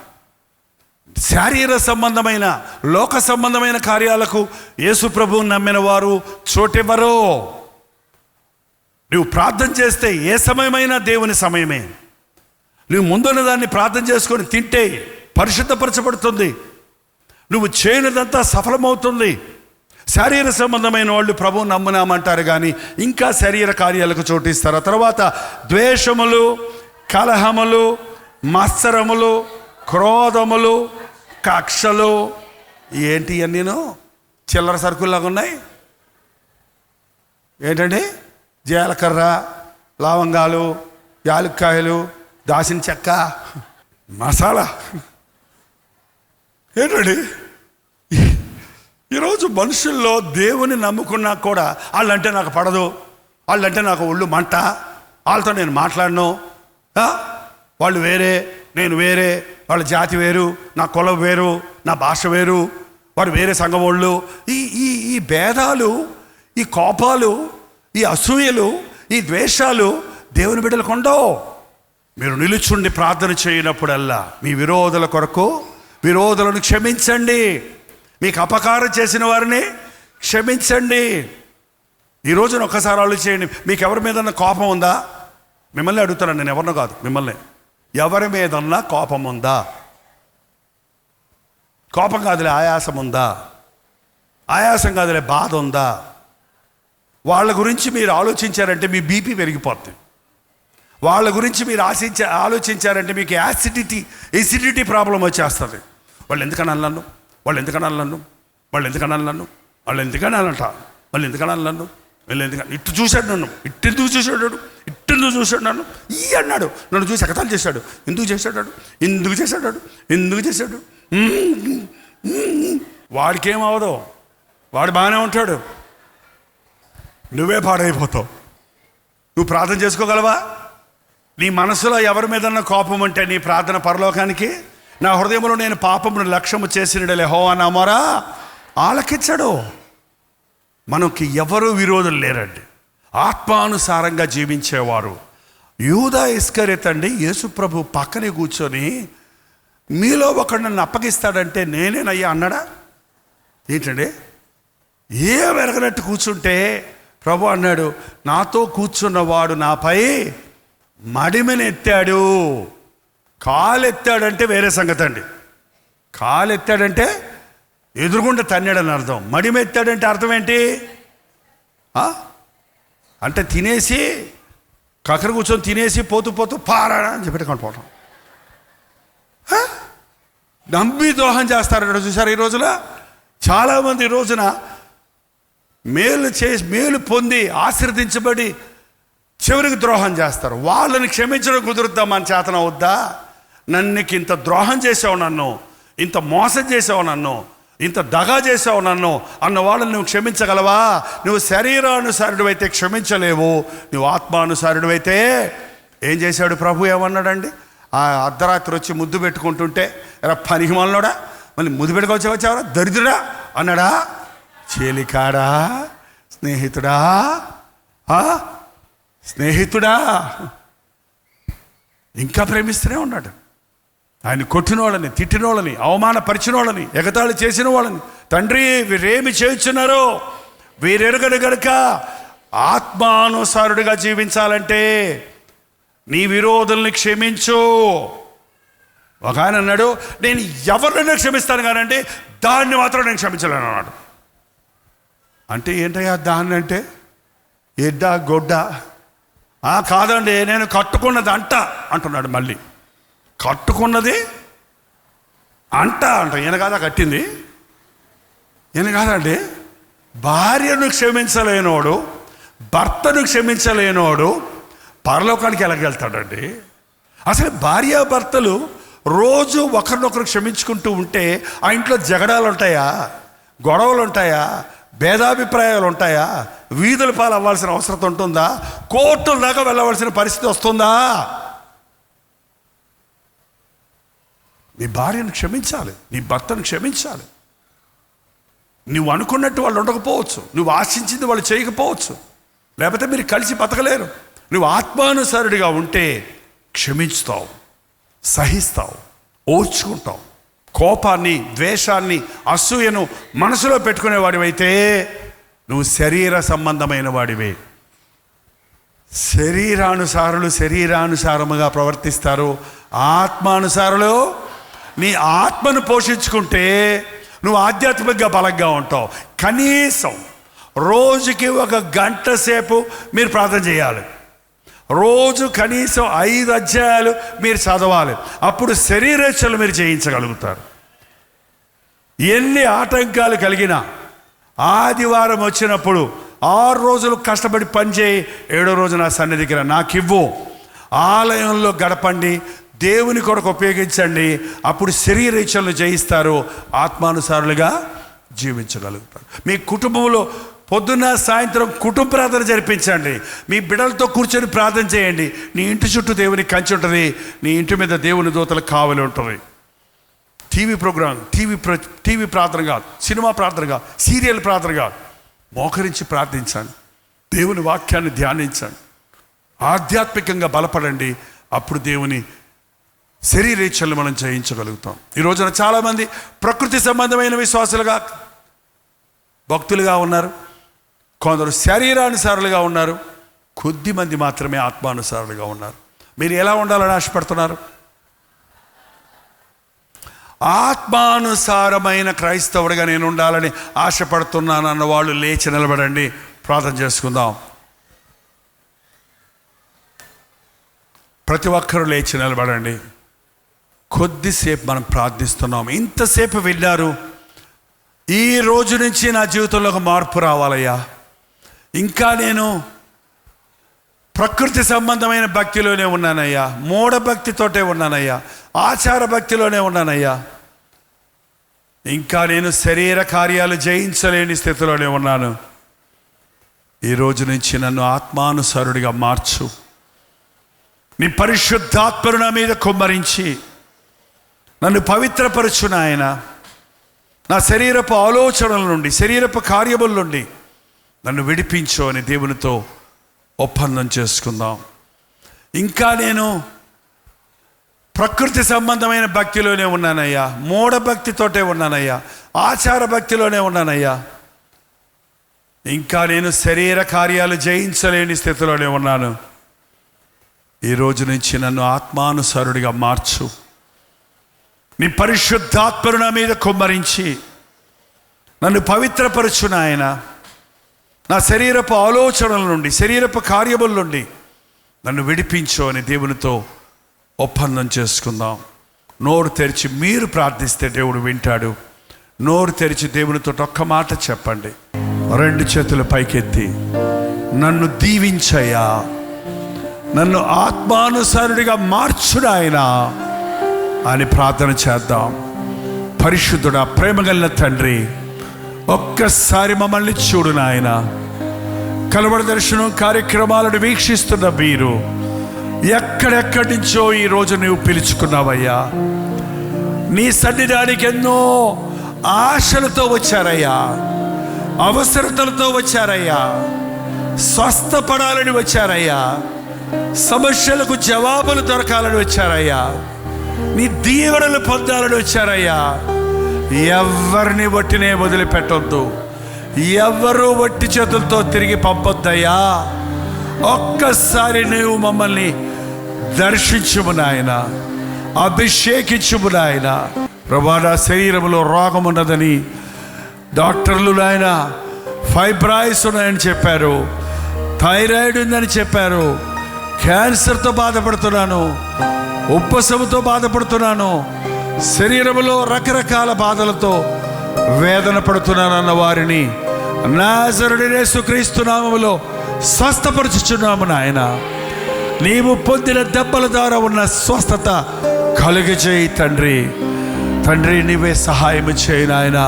శారీర సంబంధమైన, లోక సంబంధమైన కార్యాలకు యేసు ప్రభువుని నమ్మిన వారు చోటివ్వరు. నువ్వు ప్రార్థన చేస్తే ఏ సమయమైనా దేవుని సమయమే. నువ్వు ముందున్న దాన్ని ప్రార్థన చేసుకొని తింటే పరిశుద్ధపరచబడుతుంది. నువ్వు చేయనిదంతా సఫలమవుతుంది. శారీర సంబంధమైన వాళ్ళు ప్రభువు నమ్మునామంటారు కానీ ఇంకా శరీర కార్యాలకు చోటిస్తారు. తర్వాత ద్వేషములు, కలహములు, మత్సరములు, క్రోధములు, కక్షలు, ఏంటి ఇవన్నీను చిల్లర సరుకుల్లాగా ఉన్నాయి. ఏంటండి? జీలకర్ర, లవంగాలు, యాలక్కాయలు, దాసిన చెక్క, మసాలా. ఏంటండి? ఈరోజు మనుషుల్లో దేవుని నమ్ముకున్నా కూడా వాళ్ళంటే నాకు పడదు, వాళ్ళంటే నాకు ఒళ్ళు మంట, వాళ్ళతో నేను మాట్లాడను, వాళ్ళు వేరే నేను వేరే, వాళ్ళ జాతి వేరు, నా కులం వేరు, నా భాష వేరు, వాడు వేరే సంఘం వాళ్ళు. ఈ భేదాలు, ఈ కోపాలు, ఈ అసూయలు, ఈ ద్వేషాలు దేవుని బిడ్డలకు ఉండవు. మీరు నిలుచుండి ప్రార్థన చేయనప్పుడల్లా మీ విరోధుల కొరకు విరోధులను క్షమించండి, మీకు అపకారం చేసిన వారిని క్షమించండి. ఈ రోజున ఒక్కసారి ఆలోచించండి, మీకు ఎవరి మీదన్నా కోపం ఉందా? మిమ్మల్ని అడుగుతాను, నేను ఎవరినో కాదు, మిమ్మల్ని. ఎవరి మీదన్నా కోపం ఉందా? కోపం కాదులే ఆయాసం ఉందా? ఆయాసం కాదులే బాధ ఉందా? వాళ్ళ గురించి మీరు ఆలోచించారంటే మీ బీపీ పెరిగిపోద్ది. వాళ్ళ గురించి మీరు ఆలోచించారంటే మీకు ఎసిడిటీ ప్రాబ్లం వచ్చేస్తుంది. వాళ్ళు ఎందుకనాలి నన్ను, వాళ్ళు ఎందుకనాలి నన్ను, వాళ్ళు ఎందుకనాలి నన్ను, వాళ్ళు ఎందుకనాలంట, వాళ్ళు ఎందుకనాలి నన్ను, వీళ్ళు ఎందుకని ఇట్టు చూశాడు నన్ను, ఇట్టెందుకు చూశాడు, ఇట్టెందుకు చూశాడు నన్ను, ఈ అన్నాడు, నన్ను చూసి ఎగతాలు చేశాడు, ఎందుకు చేశాడు, ఎందుకు చేశాడు, ఎందుకు చేశాడు. వాడికేం అవదు, వాడు బాగానే ఉంటాడు, నువ్వే పాడైపోతావు. నువ్వు ప్రార్థన చేసుకోగలవా? నీ మనసులో ఎవరి మీదన్నా కోపం ఉంటే నీ ప్రార్థన పరలోకానికి, నా హృదయంలో నేను పాపమును లక్ష్యము చేసిన యెహోవా నా మొర ఆలకించడు. మనకి ఎవరు విరోధులు లేరండి, ఆత్మానుసారంగా జీవించేవారు. యూదా ఇస్కరియోతు అండి యేసు ప్రభు పక్కనే కూర్చొని మీలో ఒకడు నన్ను అప్పగిస్తాడంటే నేనేనయ్యా అన్నాడా? ఏంటండి? ఏ వెరగనట్టు కూర్చుంటే ప్రభు అన్నాడు, నాతో కూర్చున్నవాడు నాపై మడిమెనెత్తాడు. కాలెత్తాడంటే వేరే సంగతి అండి. కాలెత్తాడంటే ఎదురుగుండా తన్నాడని అర్థం. మడిమెత్తాడంటే అర్థం ఏంటి? అంటే తినేసి కక్కర కూర్చొని తినేసి పోతూ పోతూ పారాడా అని చెప్పి కొనుక్కోవటం. నమ్మి ద్రోహం చేస్తారన్నాడు. చూసారు ఈ రోజున చాలామంది ఈ రోజున మేలు పొంది ఆశీర్వదించబడి చివరికి ద్రోహం చేస్తారు. వాళ్ళని క్షమించడం కుదురుద్దా? మన చేతన అవుద్దా? నన్నుకి ఇంత ద్రోహం చేసావు, నన్ను ఇంత మోసం చేసావు, నన్ను ఇంత దగా చేసావు నన్ను అన్న వాళ్ళని నువ్వు క్షమించగలవా? నువ్వు శరీరానుసారుడు అయితే క్షమించలేవు. నువ్వు ఆత్మానుసారుడు అయితే ఏం చేశాడు ప్రభు? ఏమన్నాడండి? ఆ అర్ధరాత్రి వచ్చి ముద్దు పెట్టుకుంటుంటే, ఎరా పనికి మనలోడా, మళ్ళీ ముద్దు పెట్టుకొచ్చావరా దరిద్రుడా అన్నాడా? చేలికాడా? స్నేహితుడా? స్నేహితుడా? ఇంకా ప్రేమిస్తూనే ఉన్నాడు. ఆయన కొట్టిన వాళ్ళని, తిట్టిన వాళ్ళని, అవమానపరిచిన వాళ్ళని, ఎగతాళి చేసిన వాళ్ళని, తండ్రి వీరేమి చేయుచున్నారో వీరెరగడు గనుక. ఆత్మానుసారుడిగా జీవించాలంటే నీ విరోధుల్ని క్షమించు. ఒక ఆయన అన్నాడు, నేను ఎవరినైనా క్షమిస్తాను కానండి, దాన్ని మాత్రం నేను క్షమించలేను అన్నాడు. అంటే ఏంటయ్యా దాన్ని? అంటే ఎడ్డా గొడ్డ? కాదండి, నేను కట్టుకున్నది అంటున్నాడు. మళ్ళీ కట్టుకున్నది అంట. ఈయన కాదా కట్టింది? ఈయన కాదండి. భార్యను క్షమించలేనోడు, భర్తను క్షమించలేనోడు పరలోకానికి ఎలాగెళ్తాడండి? అసలు భార్యాభర్తలు రోజు ఒకరినొకరు క్షమించుకుంటూ ఉంటే ఆ ఇంట్లో జగడాలు ఉంటాయా? గొడవలు ఉంటాయా? భేదాభిప్రాయాలు ఉంటాయా? వీధుల పాలు అవ్వాల్సిన అవసరం ఉంటుందా? కోర్టుల దాకా వెళ్ళవలసిన పరిస్థితి వస్తుందా? నీ భార్యను క్షమించాలి, నీ భర్తను క్షమించాలి. నువ్వు అనుకున్నట్టు వాళ్ళు ఉండకపోవచ్చు, నువ్వు ఆశించింది వాళ్ళు చేయకపోవచ్చు, లేకపోతే మీరు కలిసి బతకలేరు. నువ్వు ఆత్మానుసారుడిగా ఉంటే క్షమించుతావు, సహిస్తావు, ఓర్చుకుంటావు. కోపాన్ని, ద్వేషాన్ని, అసూయను మనసులో పెట్టుకునేవాడివైతే నువ్వు శరీర సంబంధమైన వాడివే. శరీరానుసారులుగా ప్రవర్తిస్తారు. ఆత్మానుసారులు నీ ఆత్మను పోషించుకుంటే నువ్వు ఆధ్యాత్మికంగా బలంగా ఉంటావు. కనీసం రోజుకి 1 గంట సేపు మీరు ప్రార్థన చేయాలి. రోజు కనీసం 5 అధ్యాయాలు మీరు చదవాలి. అప్పుడు శరీరేచ్ఛలు మీరు జయించగలుగుతారు. ఎన్ని ఆటంకాలు కలిగినా ఆదివారం వచ్చినప్పుడు 6 రోజులు కష్టపడి పనిచేయి, 7వ రోజు నా సన్నిధికి రా, నాకివ్వు. ఆలయంలో గడపండి, దేవుని కొరకు ఉపయోగించండి. అప్పుడు శరీరేచ్ఛలను జయిస్తారు, ఆత్మానుసారులుగా జీవించగలుగుతారు. మీ కుటుంబంలో పొద్దున్న సాయంత్రం కుటుంబ ప్రార్థన జరిపించండి. మీ బిడ్డలతో కూర్చొని ప్రార్థన చేయండి. నీ ఇంటి చుట్టూ దేవుని కంచి ఉంటుంది, నీ ఇంటి మీద దేవుని దూతలు కావలి ఉంటుంది. టీవీ ప్రోగ్రాం, టీవీ ప్రార్థన కాదు, సినిమా ప్రార్థన కాదు, సీరియల్ ప్రార్థన కాదు. మోకరించి ప్రార్థించండి, దేవుని వాక్యాన్ని ధ్యానించండి, ఆధ్యాత్మికంగా బలపడండి. అప్పుడు దేవుని శరీరేచ్ఛలను మనం జయించగలుగుతాం. ఈ రోజున చాలామంది ప్రకృతి సంబంధమైన విశ్వాసులుగా, భక్తులుగా ఉన్నారు, కొందరు శరీరానుసారులుగా ఉన్నారు, కొద్ది మంది మాత్రమే ఆత్మానుసారులుగా ఉన్నారు. మీరు ఎలా ఉండాలని ఆశపడుతున్నారు? ఆత్మానుసారమైన క్రైస్తవుడిగా నేను ఉండాలని ఆశపడుతున్నాను అన్న వాళ్ళు లేచి నిలబడండి, ప్రార్థన చేసుకుందాం. ప్రతి ఒక్కరూ లేచి నిలబడండి. కొద్దిసేపు మనం ప్రార్థిస్తున్నాం. ఇంతసేపు విన్నారు, ఈ రోజు నుంచి నా జీవితంలో ఒక మార్పు రావాలయ్యా. ఇంకా నేను ప్రకృతి సంబంధమైన భక్తిలోనే ఉన్నానయ్యా, మూఢభక్తితోటే ఉన్నానయ్యా, ఆచార భక్తిలోనే ఉన్నానయ్యా. ఇంకా నేను శరీర కార్యాలు జయించలేని స్థితిలోనే ఉన్నాను. ఈ రోజు నుంచి నన్ను ఆత్మానుసారుడిగా మార్చు. నీ పరిశుద్ధాత్మను నా మీద కుమ్మరించి నన్ను పవిత్రపరచు నాయన. నా శరీరపు ఆలోచనల నుండి, శరీరపు కార్యముల నుండి నన్ను విడిపించు అని దేవునితో ఒప్పందం చేసుకుందాం. ఇంకా నేను ప్రకృతి సంబంధమైన భక్తిలోనే ఉన్నానయ్యా, మూఢభక్తితోటే ఉన్నానయ్యా, ఆచార భక్తిలోనే ఉన్నానయ్యా. ఇంకా నేను శరీర కార్యాలు జయించలేని స్థితిలోనే ఉన్నాను. ఈ రోజు నుంచి నన్ను ఆత్మానుసారుడిగా మార్చు. నీ పరిశుద్ధాత్మను నా మీద కుమ్మరించి నన్ను పవిత్రపరచు నాయన. నా శరీరపు ఆలోచనల నుండి, శరీరపు కార్యముల నుండి నన్ను విడిపించు అని దేవునితో ఒప్పందం చేసుకుందాం. నోరు తెరిచి మీరు ప్రార్థిస్తే దేవుడు వింటాడు. నోరు తెరిచి దేవునితో ఒక్క మాట చెప్పండి. రెండు చేతులు పైకెత్తి నన్ను దీవించయ్యా, నన్ను ఆత్మానుసారుడిగా మార్చుడాయనా అని ప్రార్థన చేద్దాం. పరిశుద్ధుడా, ప్రేమగల తండ్రి, ఒక్కసారి మమ్మల్ని చూడు నాయన. కలవరి దర్శనం కార్యక్రమాలను వీక్షిస్తున్న మీరు ఎక్కడెక్కడి నుంచో ఈరోజు నువ్వు పిలుచుకున్నావయ్యా. నీ సన్నిధానికి ఎన్నో ఆశలతో వచ్చారయ్యా, అవసరతలతో వచ్చారయ్యా, స్వస్థపడాలని వచ్చారయ్యా, సమస్యలకు జవాబులు దొరకాలని వచ్చారయ్యా, నీ దీవెనలు పొందాలని వచ్చారయ్యా. ఎవరిని వట్టినే వదిలిపెట్టొద్దు, ఎవరు వట్టి చేతులతో తిరిగి పంపొద్దయ్యా. ఒక్కసారి నువ్వు మమ్మల్ని దర్శించుము నాయన, అభిషేకించుము నాయన. ప్రభా, నా శరీరంలో రోగం ఉన్నదని డాక్టర్లు నాయన ఫైబ్రాయిడ్స్ ఉన్నాయని చెప్పారు, థైరాయిడ్ ఉందని చెప్పారు, క్యాన్సర్తో బాధపడుతున్నాను, ఉబ్బసముతో బాధపడుతున్నాను, శరీరంలో రకరకాల బాధలతో వేదన పడుతున్నానన్న వారిని నాజరుడైన యేసుక్రీస్తు నామములో స్వస్థపరచుచున్నాము నాయన. నీవు పొందిన దెబ్బల ద్వారా ఉన్న స్వస్థత కలుగజేయి తండ్రి. తండ్రి, నీవే సహాయం చేయి నాయన.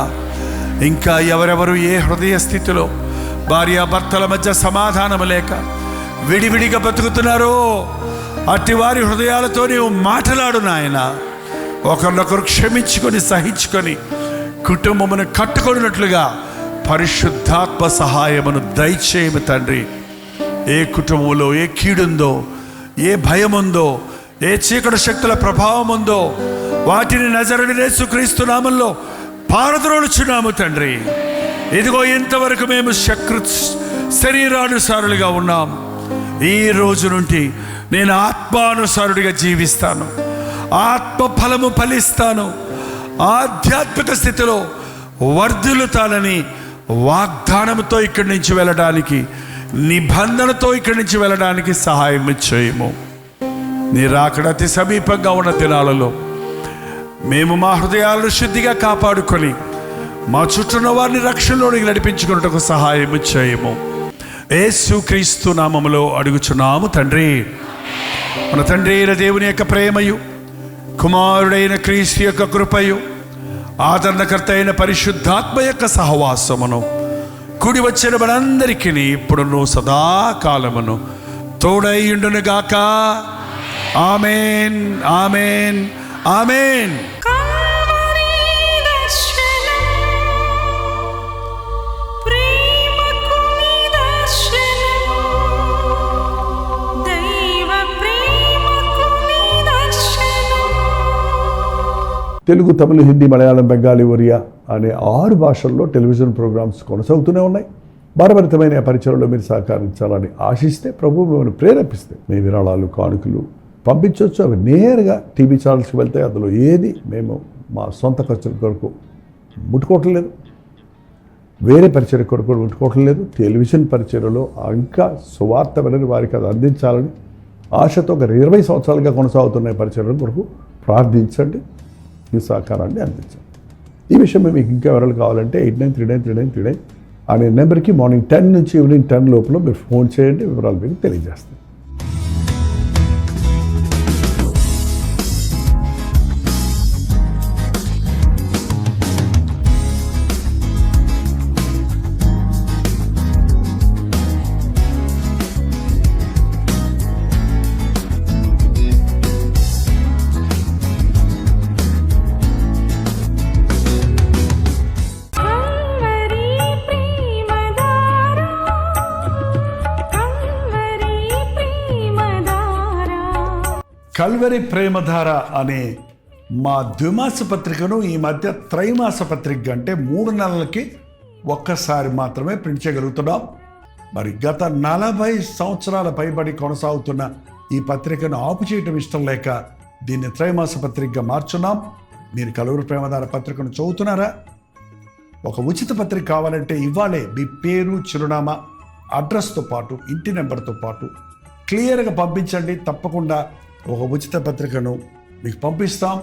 ఇంకా ఎవరెవరు ఏ హృదయ స్థితిలో భార్యాభర్తల మధ్య సమాధానం లేక విడివిడిగా బతుకుతున్నారో అట్టి వారి హృదయాలతో నీవు మాట్లాడు నాయన. ఒకరినొకరు క్షమించుకొని సహించుకొని కుటుంబమును కట్టుకున్నట్లుగా పరిశుద్ధాత్మ సహాయమును దయచేయము తండ్రి. ఏ కుటుంబంలో ఏ కీడుందో, ఏ భయం ఉందో, ఏ చీకటి శక్తుల ప్రభావం ఉందో వాటిని నజరుడైన యేసుక్రీస్తు నామములో పారద్రోలుచున్నాము తండ్రి. ఇదిగో ఇంతవరకు మేము శరీరానుసారులుగా ఉన్నాం. ఈ రోజు నుండి నేను ఆత్మానుసారుడిగా జీవిస్తాను, ఆత్మ ఫలము ఫలిస్తాను, ఆధ్యాత్మిక స్థితిలో వర్ధిల్లుతానని వాగ్దానంతో ఇక్కడి నుంచి వెళ్ళడానికి, నిబంధనతో ఇక్కడి నుంచి వెళ్ళడానికి సహాయం చేయము. నీ రాకడ అతి సమీపంగా ఉన్న దినాలలో మేము మా హృదయాలను శుద్ధిగా కాపాడుకొని మా చుట్టూన్న వారిని రక్షణలోనికి నడిపించుకున్నట్టుకు సహాయం చేయము. యేసుక్రీస్తు నామములో అడుగుచున్నాము తండ్రి. మన తండ్రి అయిన దేవుని యొక్క ప్రేమయు, కుమారుడైన క్రీస్తు యొక్క కృపయు, ఆదరణకర్త అయిన పరిశుద్ధాత్మ యొక్క సహవాసమును కూడి వచ్చిన మనందరికీ ఇప్పుడును సదాకాలమును తోడైయుండును గాక. ఆమేన్, ఆమేన్, ఆమేన్. తెలుగు, తమిళ, హిందీ, మలయాళం, బెంగాలీ, ఒరియా అనే 6 భాషల్లో టెలివిజన్ ప్రోగ్రామ్స్ కొనసాగుతూనే ఉన్నాయి. భారభరితమైన పరిచయంలో మీరు సహకరించాలని ఆశిస్తే, ప్రభు మిమ్మల్ని ప్రేరేపిస్తే మీ విరాళాలు, కానుకలు పంపించవచ్చు. అవి నేరుగా టీవీ ఛానల్స్కి వెళ్తాయి. అందులో ఏది మేము మా సొంత ఖర్చుల కొరకు ముట్టుకోవటం లేదు, వేరే పరిచయ కొరకు ముట్టుకోవటం లేదు. టెలివిజన్ పరిచయలో ఇంకా సువార్త వెళ్ళని వారికి అది అందించాలని ఆశతో ఒక 20 సంవత్సరాలుగా కొనసాగుతున్న పరిచయం కొరకు ప్రార్థించండి, మీ సహకారాన్ని అందించండి. ఈ విషయం మీకు ఇంకా వివరాలు కావాలంటే 89393939 అనే నెంబర్కి మార్నింగ్ 10 నుంచి ఈవినింగ్ 10 లోపల మీరు ఫోన్ చేయండి, వివరాలు మీకు తెలియజేస్తాం. కల్వరి ప్రేమధార అనే మా ద్విమాస పత్రికను ఈ మధ్య త్రైమాస పత్రిక అంటే 3 నెలలకి ఒక్కసారి మాత్రమే ప్రింట్ చేయగలుగుతున్నాం. మరి గత 40 సంవత్సరాల పైబడి కొనసాగుతున్న ఈ పత్రికను ఆపు చేయటం ఇష్టం లేక దీన్ని త్రైమాస పత్రికగా మార్చున్నాం. మీరు కల్వరి ప్రేమధార పత్రికను చదువుతున్నారా? ఒక ఉచిత పత్రిక కావాలంటే ఇవ్వాలే మీ పేరు, చిరునామా, అడ్రస్తో పాటు ఇంటి నెంబర్తో పాటు క్లియర్గా పంపించండి. తప్పకుండా ఒక ఉచిత పత్రికను మీకు పంపిస్తాం.